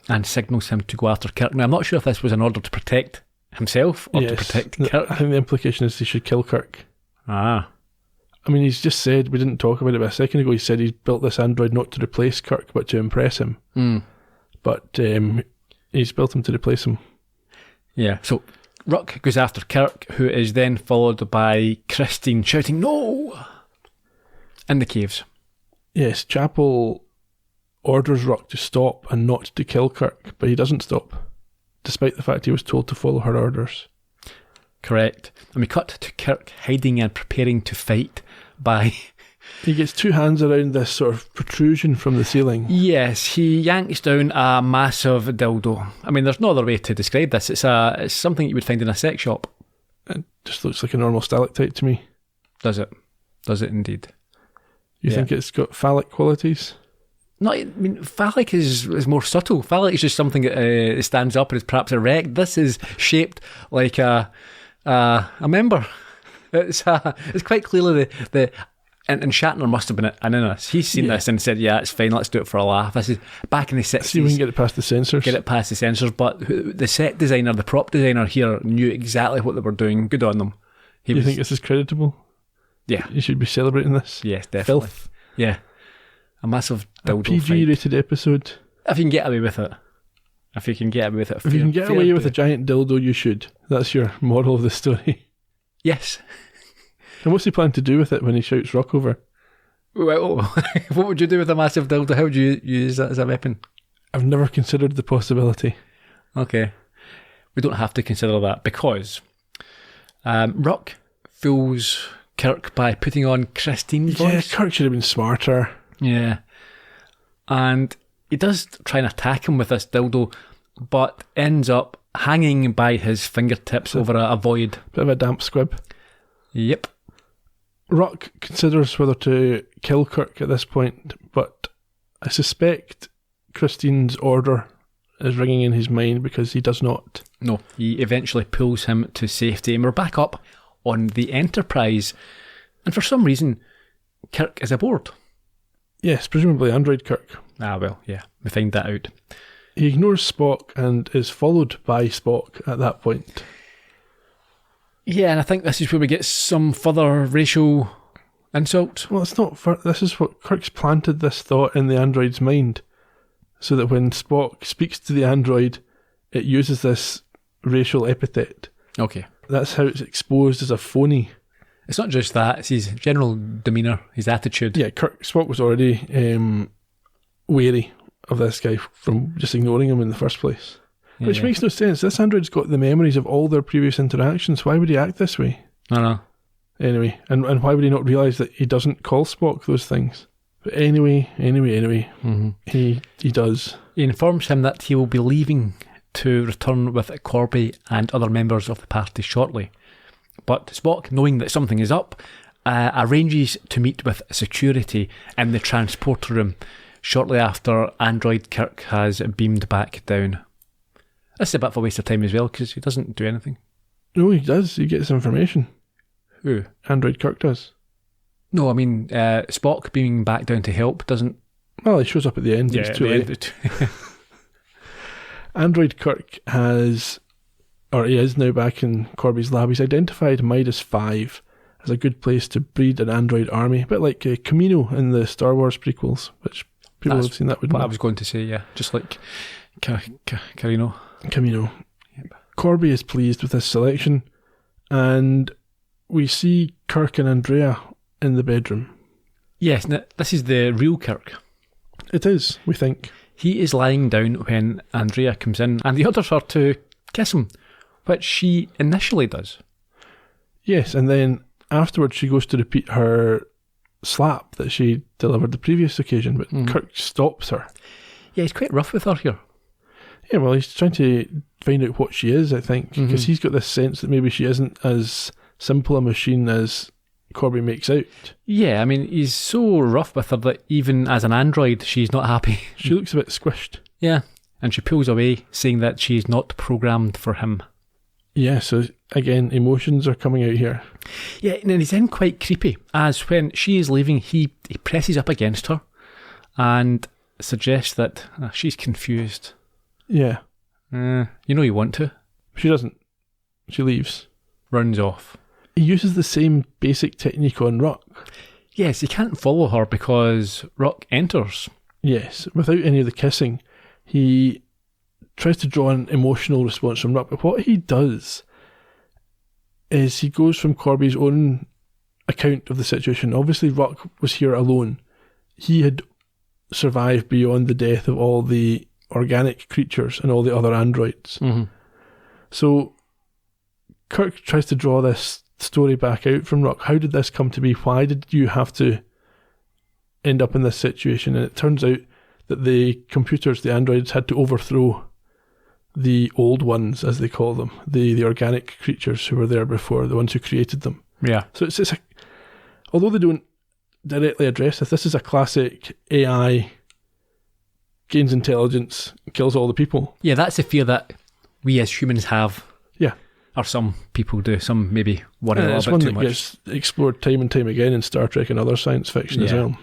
and signals him to go after Kirk. Now, I'm not sure if this was an order to protect himself or to protect Kirk. I think the implication is he should kill Kirk. I mean, he's just said, we didn't talk about it, but a second ago he said he built this android not to replace Kirk, but to impress him. But he's built him to replace him. Yeah. So Ruck goes after Kirk, who is then followed by Christine shouting, "No!" in the caves. Yes, Chapel orders Ruck to stop and not to kill Kirk, but he doesn't stop, despite the fact he was told to follow her orders. Correct. And we cut to Kirk hiding and preparing to fight by... He gets two hands around this sort of protrusion from the ceiling. Yes, he yanks down a massive dildo. I mean, there's no other way to describe this. It's something you would find in a sex shop. It just looks like a normal stalactite to me. Does it? Does it indeed? You think it's got phallic qualities? not. I mean, phallic is more subtle. Phallic is just something that stands up and is perhaps erect. This is shaped like a member. It's quite clearly and Shatner must have been in this. He's seen this and said, "Yeah, it's fine. Let's do it for a laugh." This is back in the 60s. See if we can get it past the censors. But the set designer, the prop designer here, knew exactly what they were doing. Good on them. You think this is creditable? Yeah, you should be celebrating this. Yes, definitely. Filth. Yeah, a massive dildo PG-rated episode. If you can get away with it. If you can get away with a giant dildo, you should. That's your moral of the story. Yes. And what's he planning to do with it when he shouts rock over? Well, what would you do with a massive dildo? How would you use that as a weapon? I've never considered the possibility. Okay. We don't have to consider that because Rock fools Kirk by putting on Christine's voice. Yeah, Kirk should have been smarter. Yeah. And he does try and attack him with this dildo, but ends up hanging by his fingertips over a void. Bit of a damp squib. Yep. Rock considers whether to kill Kirk at this point, but I suspect Christine's order is ringing in his mind because he does not. No, he eventually pulls him to safety, and we're back up on the Enterprise, and for some reason, Kirk is aboard. Yes, presumably Android Kirk. Ah, well, yeah, we find that out. He ignores Spock and is followed by Spock at that point. Yeah, and I think this is where we get some further racial insult. Well, it's not. This is what Kirk's planted this thought in the android's mind, so that when Spock speaks to the android, it uses this racial epithet. Okay. That's how it's exposed as a phony. It's not just that, it's his general demeanour, his attitude. Yeah, Spock was already wary of this guy from just ignoring him in the first place. Which makes no sense. This android's got the memories of all their previous interactions. Why would he act this way? I know. Anyway, and why would he not realise that he doesn't call Spock those things? But anyway, mm-hmm. he does. He informs him that he will be leaving to return with Corby and other members of the party shortly. But Spock, knowing that something is up, arranges to meet with security in the transporter room shortly after Android Kirk has beamed back down. This is a bit of a waste of time as well, because he doesn't do anything. No, he does. He gets information. Who? Android Kirk does. No, I mean, Spock beaming back down to help doesn't... Well, he shows up at the end. Yeah, it's too late. Android Kirk has... Or he is now back in Corby's lab. He's identified Midas 5 as a good place to breed an android army. A bit like Camino in the Star Wars prequels, which people have seen that would. What I was going to say, yeah. Just like Camino. Yep. Corby is pleased with this selection, and we see Kirk and Andrea in the bedroom. Yes, now, this is the real Kirk. It is, we think. He is lying down when Andrea comes in, and the orders her to kiss him, which she initially does. Yes, and then afterwards she goes to repeat her slap that she delivered the previous occasion, but Kirk stops her. Yeah, he's quite rough with her here. Yeah, well, he's trying to find out what she is, I think, because he's got this sense that maybe she isn't as simple a machine as Corby makes out. Yeah, I mean, he's so rough with her that even as an android, she's not happy. She looks a bit squished. Yeah, and she pulls away, saying that she's not programmed for him. Yeah, so again, emotions are coming out here. Yeah, and he's then quite creepy, as when she is leaving, he presses up against her and suggests that she's confused. Yeah. You know you want to. She doesn't. She leaves. Runs off. He uses the same basic technique on Rock. Yes, he can't follow her because Rock enters. Yes, without any of the kissing. He tries to draw an emotional response from Rock, but what he does is he goes from Corby's own account of the situation. Obviously, Rock was here alone. He had survived beyond the death of all the organic creatures and all the other androids. Mm-hmm. So Kirk tries to draw this story back out from Rock. How did this come to be? Why did you have to end up in this situation? And it turns out that the computers, the androids, had to overthrow the old ones, as they call them, the organic creatures who were there before, the ones who created them. Yeah. So it's although they don't directly address this is a classic AI gains intelligence, kills all the people. Yeah, that's the fear that we as humans have. Yeah. Or some people do. Some maybe worry a It's little bit too one that much. gets explored time and time again in Star Trek and other science fiction as Yeah. well.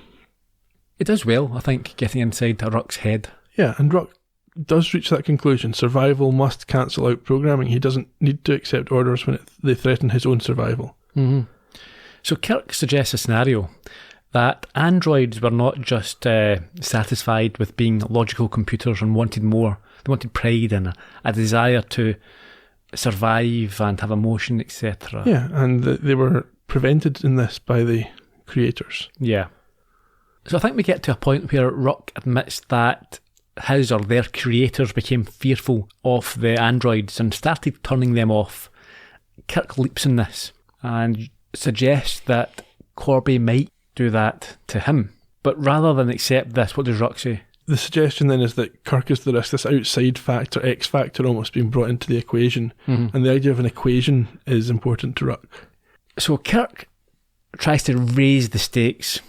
It does well, I think, getting inside Rock's head. Yeah, and Rock does reach that conclusion. Survival must cancel out programming. He doesn't need to accept orders when they threaten his own survival. Mm-hmm. So Kirk suggests a scenario that androids were not just satisfied with being logical computers and wanted more. They wanted pride and a desire to survive and have emotion, etc. Yeah, and they were prevented in this by the creators. Yeah. So I think we get to a point where Rock admits that his or their creators became fearful of the androids and started turning them off. Kirk leaps in this and suggests that Corby might do that to him. But rather than accept this, what does Rock say? The suggestion then is that Kirk is the risk, this outside factor, X factor almost being brought into the equation. Mm-hmm. And the idea of an equation is important to Rock. So Kirk tries to raise the stakes.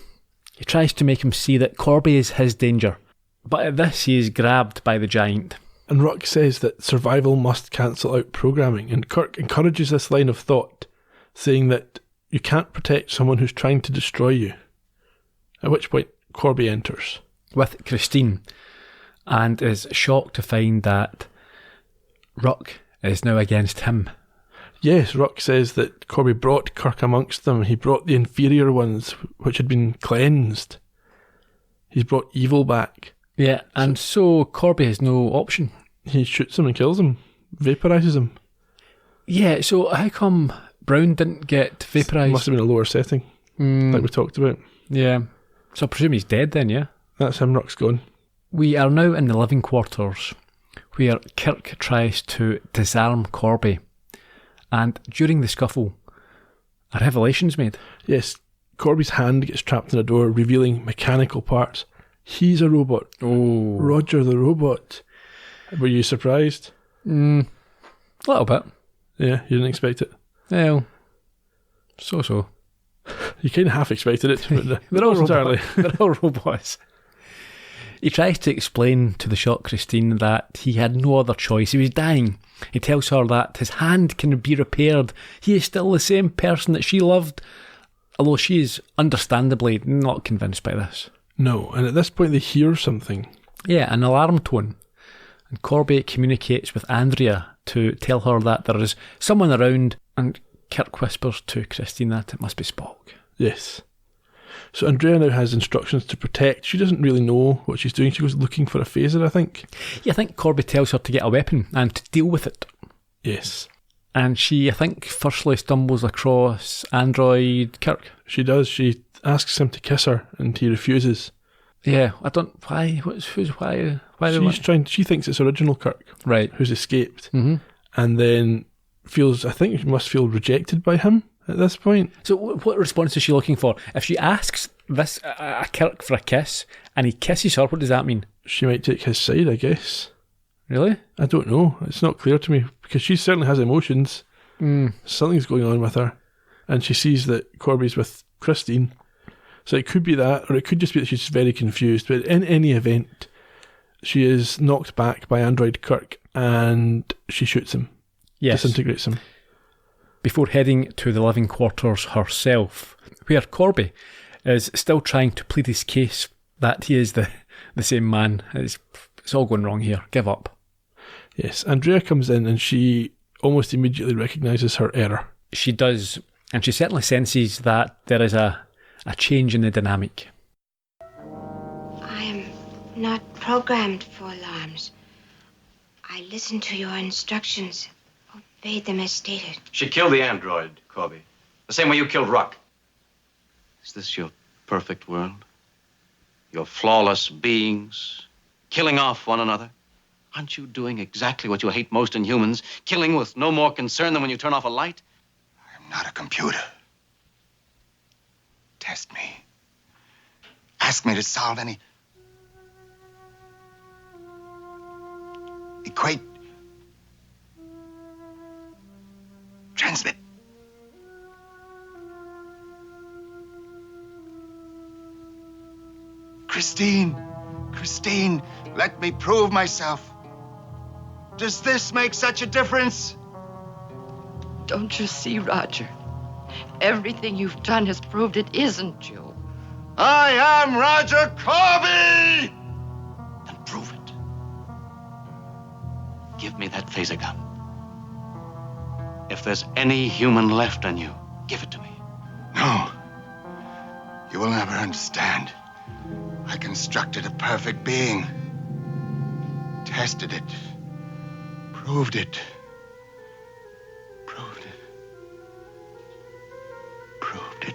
He tries to make him see that Corby is his danger. But at this, he is grabbed by the giant. And Rock says that survival must cancel out programming. And Kirk encourages this line of thought, saying that you can't protect someone who's trying to destroy you. At which point, Corby enters. With Christine, and is shocked to find that Rock is now against him. Yes, Rock says that Corby brought Kirk amongst them. He brought the inferior ones, which had been cleansed. He's brought evil back. Yeah, and so Corby has no option. He shoots him and kills him, vaporises him. Yeah, so how come Brown didn't get vaporised? Must have been a lower setting, like we talked about. Yeah, so I presume he's dead then, yeah? That's him, Rock's gone. We are now in the living quarters, where Kirk tries to disarm Corby. And during the scuffle, a revelation's made. Yes, Corby's hand gets trapped in a door, revealing mechanical parts. He's a robot. Oh. Roger the robot. Were you surprised? A little bit. Yeah, you didn't expect it. Well, so. You kind of half expected it, but They're all entirely. They're all robots. He tries to explain to the shocked Christine that he had no other choice. He was dying. He tells her that his hand can be repaired. He is still the same person that she loved, although she is understandably not convinced by this. No, and at this point they hear something. Yeah, an alarm tone. And Corby communicates with Andrea to tell her that there is someone around, and Kirk whispers to Christine that it must be Spock. Yes. So Andrea now has instructions to protect. She doesn't really know what she's doing. She goes looking for a phaser, I think. Yeah, I think Corby tells her to get a weapon and to deal with it. Yes. And she, I think, firstly stumbles across Android Kirk. She does. She asks him to kiss her, and he refuses. Yeah, I don't... Why? Why? She thinks it's original Kirk. Right. Who's escaped. Mm-hmm. And then feels, I think she must feel rejected by him at this point. So what response is she looking for? If she asks this a Kirk for a kiss and he kisses her, what does that mean? She might take his side, I guess. Really? I don't know. It's not clear to me, because she certainly has emotions. Something's going on with her. And she sees that Corby's with Christine. So it could be that, or it could just be that she's very confused. But in any event, she is knocked back by Android Kirk and she shoots him. Yes. Disintegrates him. Before heading to the living quarters herself, where Corby is still trying to plead his case that he is the same man. It's all going wrong here. Give up. Yes, Andrea comes in and she almost immediately recognises her error. She does, and she certainly senses that there is a change in the dynamic. I am not programmed for alarms. I listened to your instructions, obeyed them as stated. She killed the android, Corby. The same way you killed Rock. Is this your perfect world? Your flawless beings, killing off one another? Aren't you doing exactly what you hate most in humans? Killing with no more concern than when you turn off a light? I'm not a computer. Test me. Ask me to solve any... Equate... Transmit. Christine, Christine, let me prove myself. Does this make such a difference? Don't you see, Roger? Everything you've done has proved it isn't you. I am Roger Corby! Then prove it. Give me that phaser gun. If there's any human left in you, give it to me. No. You will never understand. I constructed a perfect being. Tested it. Proved it. Proved it. Proved it.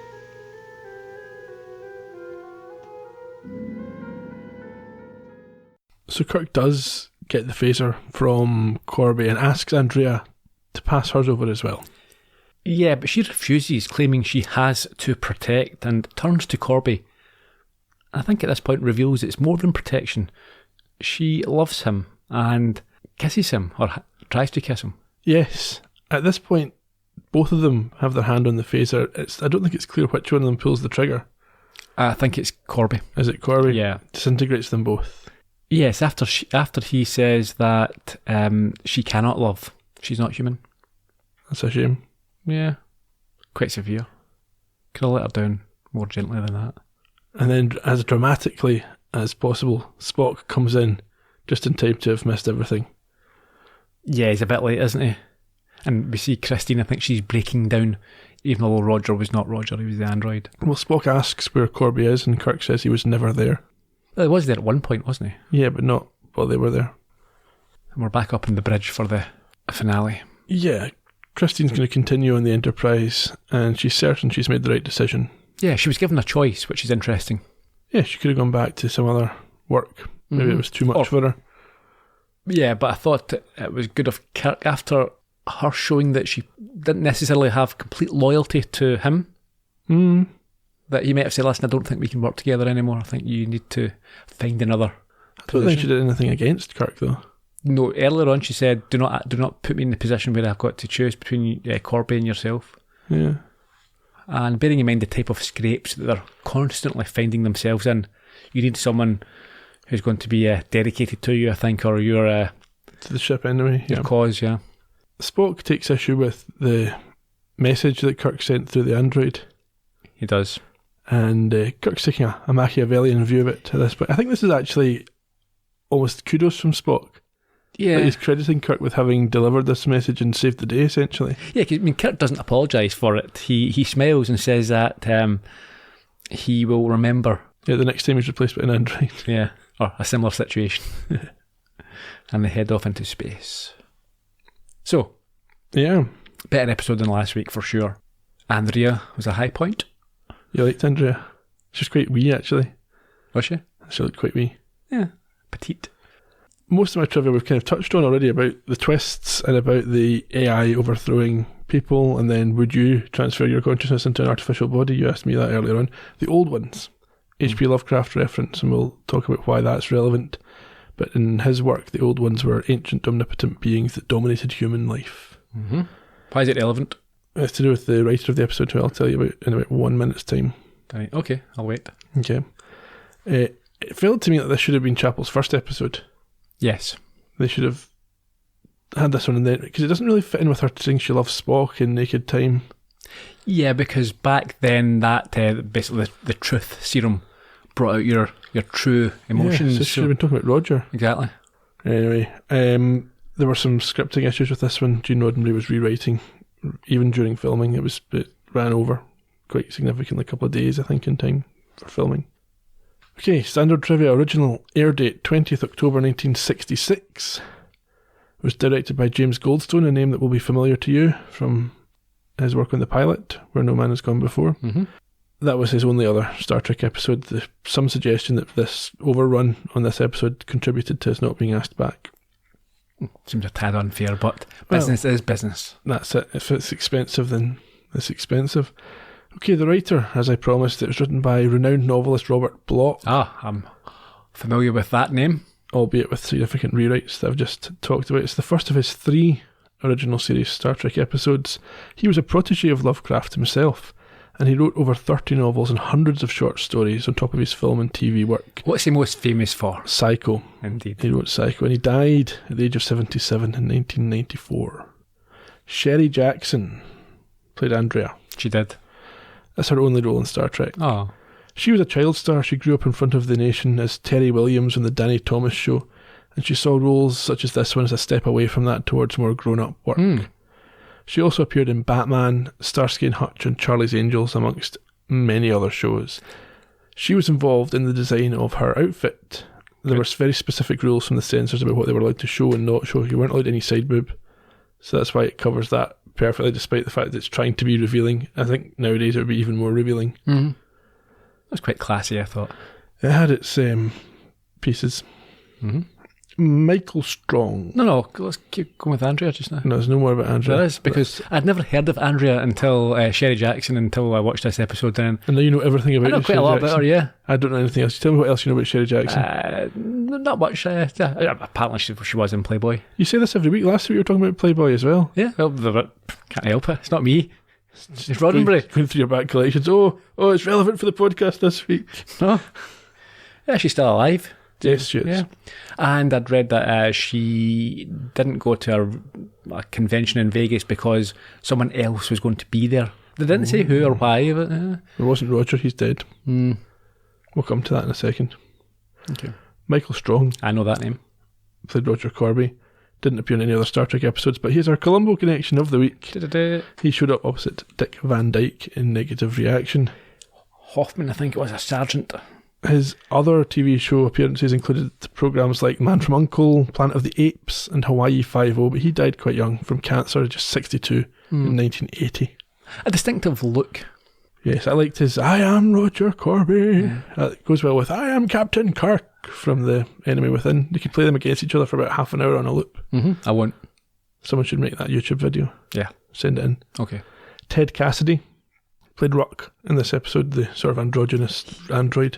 So Kirk does get the phaser from Corby and asks Andrea to pass hers over as well. Yeah, but she refuses, claiming she has to protect, and turns to Corby. I think at this point reveals it's more than protection. She loves him and kisses him, or tries to kiss him. Yes. At this point, both of them have their hand on the phaser. I don't think it's clear which one of them pulls the trigger. I think it's Corby. Is it Corby? Yeah. Disintegrates them both. Yes, after he says that she cannot love. She's not human. That's a shame. Yeah. Quite severe. Could have let her down more gently than that. And then, as dramatically as possible, Spock comes in just in time to have missed everything. Yeah, he's a bit late, isn't he? And we see Christine, I think she's breaking down, even though Roger was not Roger, he was the android. Well, Spock asks where Corby is, and Kirk says he was never there. Well, he was there at one point, wasn't he? Yeah, but not while they were there. And we're back up on the bridge for the finale. Yeah, Christine's going to continue on the Enterprise, and she's certain she's made the right decision. Yeah, she was given a choice, which is interesting. Yeah, she could have gone back to some other work. Maybe it was too much for her. Yeah, but I thought it was good of Kirk, after her showing that she didn't necessarily have complete loyalty to him, that he might have said, listen, I don't think we can work together anymore. I think you need to find another I don't think she did anything against Kirk, though. No, earlier on she said, do not put me in the position where I've got to choose between Corby and yourself. Yeah. And bearing in mind the type of scrapes that they're constantly finding themselves in, you need someone who's going to be dedicated to you, I think, or your to the ship anyway. Your cause, yeah. Spock takes issue with the message that Kirk sent through the android. He does. And Kirk's taking a Machiavellian view of it at this point. I think this is actually almost kudos from Spock. Yeah. He's crediting Kirk with having delivered this message and saved the day, essentially. Yeah, I mean, Kirk doesn't apologise for it. He smiles and says that he will remember. Yeah, the next time he's replaced by an android. Yeah, or a similar situation. And they head off into space. So, yeah, better episode than last week for sure. Andrea was a high point. You liked Andrea? She's quite wee, actually. Was she? She looked quite wee. Yeah, petite. Most of my trivia we've kind of touched on already about the twists and about the AI overthrowing people, and then would you transfer your consciousness into an artificial body? You asked me that earlier on. The old ones, H.P. Lovecraft reference, and we'll talk about why that's relevant. But in his work, the old ones were ancient omnipotent beings that dominated human life. Mm-hmm. Why is it relevant? It's to do with the writer of the episode, who I'll tell you about in about 1 minute's time. Right. Okay, I'll wait. Okay. It felt to me that this should have been Chapel's first episode. Yes. They should have had this one, and then, because it doesn't really fit in with her saying she loves Spock in Naked Time. Yeah, because back then that basically the truth serum brought out your true emotions. Yeah, so she should have been talking about Roger. Exactly. Anyway, there were some scripting issues with this one. Gene Roddenberry was rewriting, even during filming. It ran over quite significantly, a couple of days, I think, in time for filming. Okay, standard trivia. Original air date 20th October 1966. It was directed by James Goldstone, a name that will be familiar to you from his work on the pilot, Where No Man Has Gone Before. Mm-hmm. That was his only other Star Trek episode. Some suggestion that this overrun on this episode contributed to his not being asked back. Seems a tad unfair, but business is business. That's it. If it's expensive, then it's expensive. Okay, the writer, as I promised, it was written by renowned novelist Robert Bloch. Ah, I'm familiar with that name. Albeit with significant rewrites that I've just talked about. It's the first of his 3 original series Star Trek episodes. He was a protege of Lovecraft himself, and he wrote over 30 novels and hundreds of short stories on top of his film and TV work. What's he most famous for? Psycho. Indeed. He wrote Psycho, and he died at the age of 77 in 1994. Sherry Jackson played Andrea. She did. That's her only role in Star Trek. Oh. She was a child star. She grew up in front of the nation as Terry Williams on the Danny Thomas Show, and she saw roles such as this one as a step away from that towards more grown-up work. She also appeared in Batman, Starsky and Hutch, and Charlie's Angels, amongst many other shows. She was involved in the design of her outfit. There were very specific rules from the censors about what they were allowed to show and not show. You weren't allowed any side boob. So that's why it covers that perfectly, despite the fact that it's trying to be revealing. I think nowadays it would be even more revealing. That was quite classy, I thought. It had its pieces. Michael Strong. No, let's keep going with Andrea just now. No, there's no more about Andrea. There is, because I'd never heard of Andrea until Sherry Jackson, until I watched this episode then. And now you know everything about I know quite Sherry a lot Jackson. about her, yeah. I don't know anything else. Tell me what else you know about Sherry Jackson. Not much. Apparently she was in Playboy. You say this every week. Last week you were talking about Playboy as well. Yeah, well, can't help it. It's not me. It's Roddenberry. Going through your back collections. Oh, it's relevant for the podcast this week. No. Yeah, she's still alive. Yes, she is. Yeah. And I'd read that she didn't go to a convention in Vegas because someone else was going to be there. They didn't say who or why, but... It wasn't Roger, he's dead. We'll come to that in a second. Okay. Michael Strong. I know that name. Played Roger Corby. Didn't appear in any other Star Trek episodes, but here's our Columbo connection of the week. He showed up opposite Dick Van Dyke in Negative Reaction. Hoffman, I think it was, a sergeant. His other TV show appearances included programmes like Man from U.N.C.L.E., Planet of the Apes, and Hawaii Five-0, but he died quite young from cancer at just 62 in 1980. A distinctive look. Yes, I liked his I am Roger Corby. It goes well with I am Captain Kirk from The Enemy Within. You could play them against each other for about half an hour on a loop. I won't. Someone should make that YouTube video. Yeah. Send it in. Okay. Ted Cassidy played Ruck in this episode, the sort of androgynous android.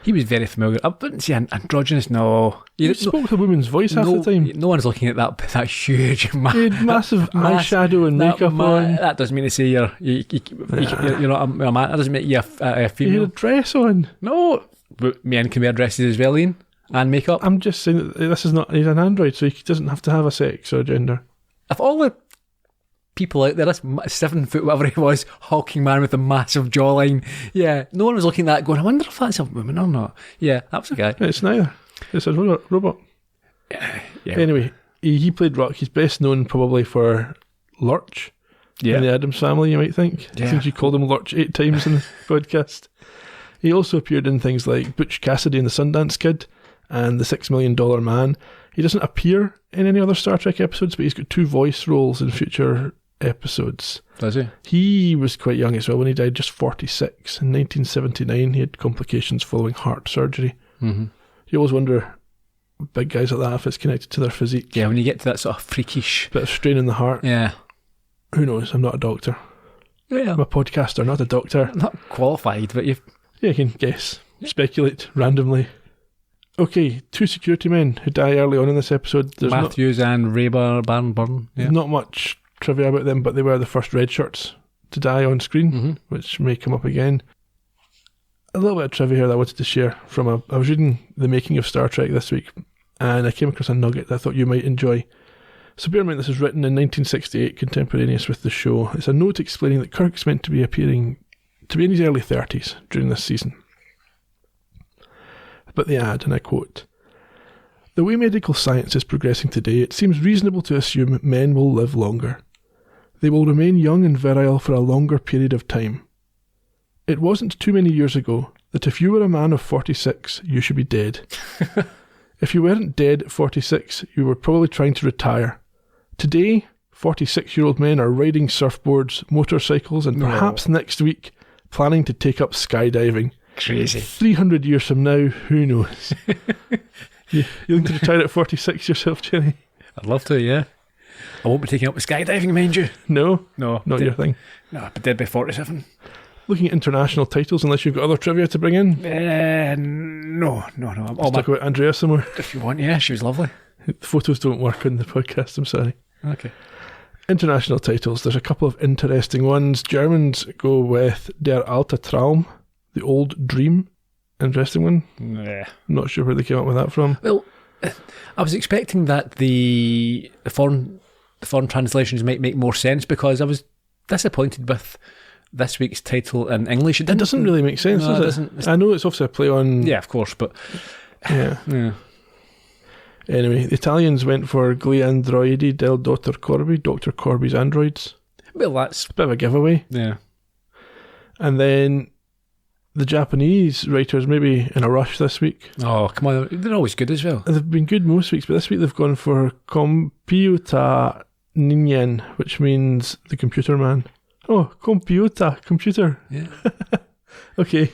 He was very familiar. I wouldn't say androgynous, no. He spoke with a woman's voice half the time. No one's looking at that huge... He had massive eyeshadow and makeup on. That doesn't mean to say you're not a man. That doesn't make you a female. He had a dress on. No. But men can wear dresses as well, Ian. And makeup. I'm just saying that this is not... He's an android, so he doesn't have to have a sex or a gender. If all the people out there, this 7 foot, whatever he was, hulking man with a massive jawline, yeah, no one was looking at that going, I wonder if that's a woman or not. Yeah, that was a guy. It's neither. It's a robot. Yeah. Anyway, he played Rock. He's best known probably for Lurch in the Addams Family, you might think. Yeah. I think you called him Lurch 8 times in the podcast. He also appeared in things like Butch Cassidy and the Sundance Kid and The $6 Million Man. He doesn't appear in any other Star Trek episodes, but he's got 2 voice roles in future episodes. Does he? He was quite young as well when he died, just 46. In 1979, he had complications following heart surgery. You always wonder, big guys like that, if it's connected to their physique. Yeah, when you get to that sort of freakish... Bit of strain in the heart. Yeah. Who knows? I'm not a doctor. Yeah. I'm a podcaster, not a doctor. Not qualified, but you've... Yeah, you can guess. Speculate randomly. Okay, 2 security men who die early on in this episode. There's Matthews and Rayburn Barnburn. Yeah. not much trivia about them, but they were the first red shirts to die on screen, which may come up again. A little bit of trivia here that I wanted to share from I was reading The Making of Star Trek this week, and I came across a nugget that I thought you might enjoy. So bear in mind this was written in 1968, contemporaneous with the show. It's a note explaining that Kirk's meant to be in his early 30s during this season. But they add, and I quote, "The way medical science is progressing today, it seems reasonable to assume men will live longer. They will remain young and virile for a longer period of time. It wasn't too many years ago that if you were a man of 46, you should be dead. If you weren't dead at 46, you were probably trying to retire. Today, 46-year-old men are riding surfboards, motorcycles, and perhaps next week, planning to take up skydiving. Crazy. 300 years from now, who knows?" You looking to retire at 46 yourself, Jenny? I'd love to, yeah. I won't be taking up with skydiving, mind you. No? No. Not your thing? No, I'd be dead by 47. Looking at international titles, unless you've got other trivia to bring in? No. Let's talk about Andrea some more. If you want, yeah, she was lovely. The photos don't work on the podcast, I'm sorry. Okay. International titles. There's a couple of interesting ones. Germans go with Der alte Traum, The Old Dream. Interesting one. Yeah. Not sure where they came up with that from. Well, I was expecting that the foreign translations might make more sense, because I was disappointed with this week's title in English. It doesn't really make sense, No, it does doesn't. it? I know it's obviously a play on... Yeah, of course, but... Yeah. Yeah. Anyway, the Italians went for Gli androidi del Dr. Corby, Dr. Corby's androids. Well, that's... A bit of a giveaway. Yeah. And then the Japanese writers, maybe in a rush this week. Oh, come on. They're always good as well. They've been good most weeks, but this week they've gone for Computer Ningen, which means the computer man. Oh, computer. Yeah. Okay.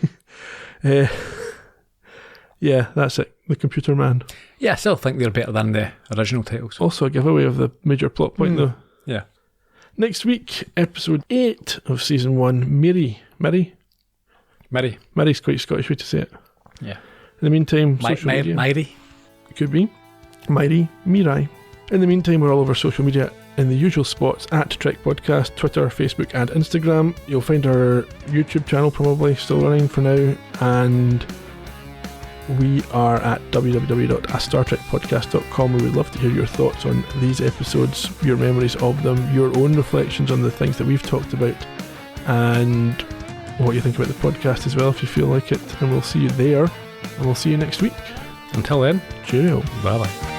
Yeah, that's it. The computer man. Yeah, I still think they're better than the original titles. Also a giveaway of the major plot point, though. Yeah. Next week, episode 8 of season 1, Mary. Mary's quite Scottish way to say it. Yeah. In the meantime, social media. Myri. It could be. Mirai. In the meantime, we're all over social media in the usual spots at Trek Podcast, Twitter, Facebook and Instagram. You'll find our YouTube channel probably still running for now, and we are at www.astartrekpodcast.com. We would love to hear your thoughts on these episodes, your memories of them, your own reflections on the things that we've talked about, and what you think about the podcast as well, if you feel like it. And we'll see you there, and we'll see you next week. Until then, cheerio. Bye bye.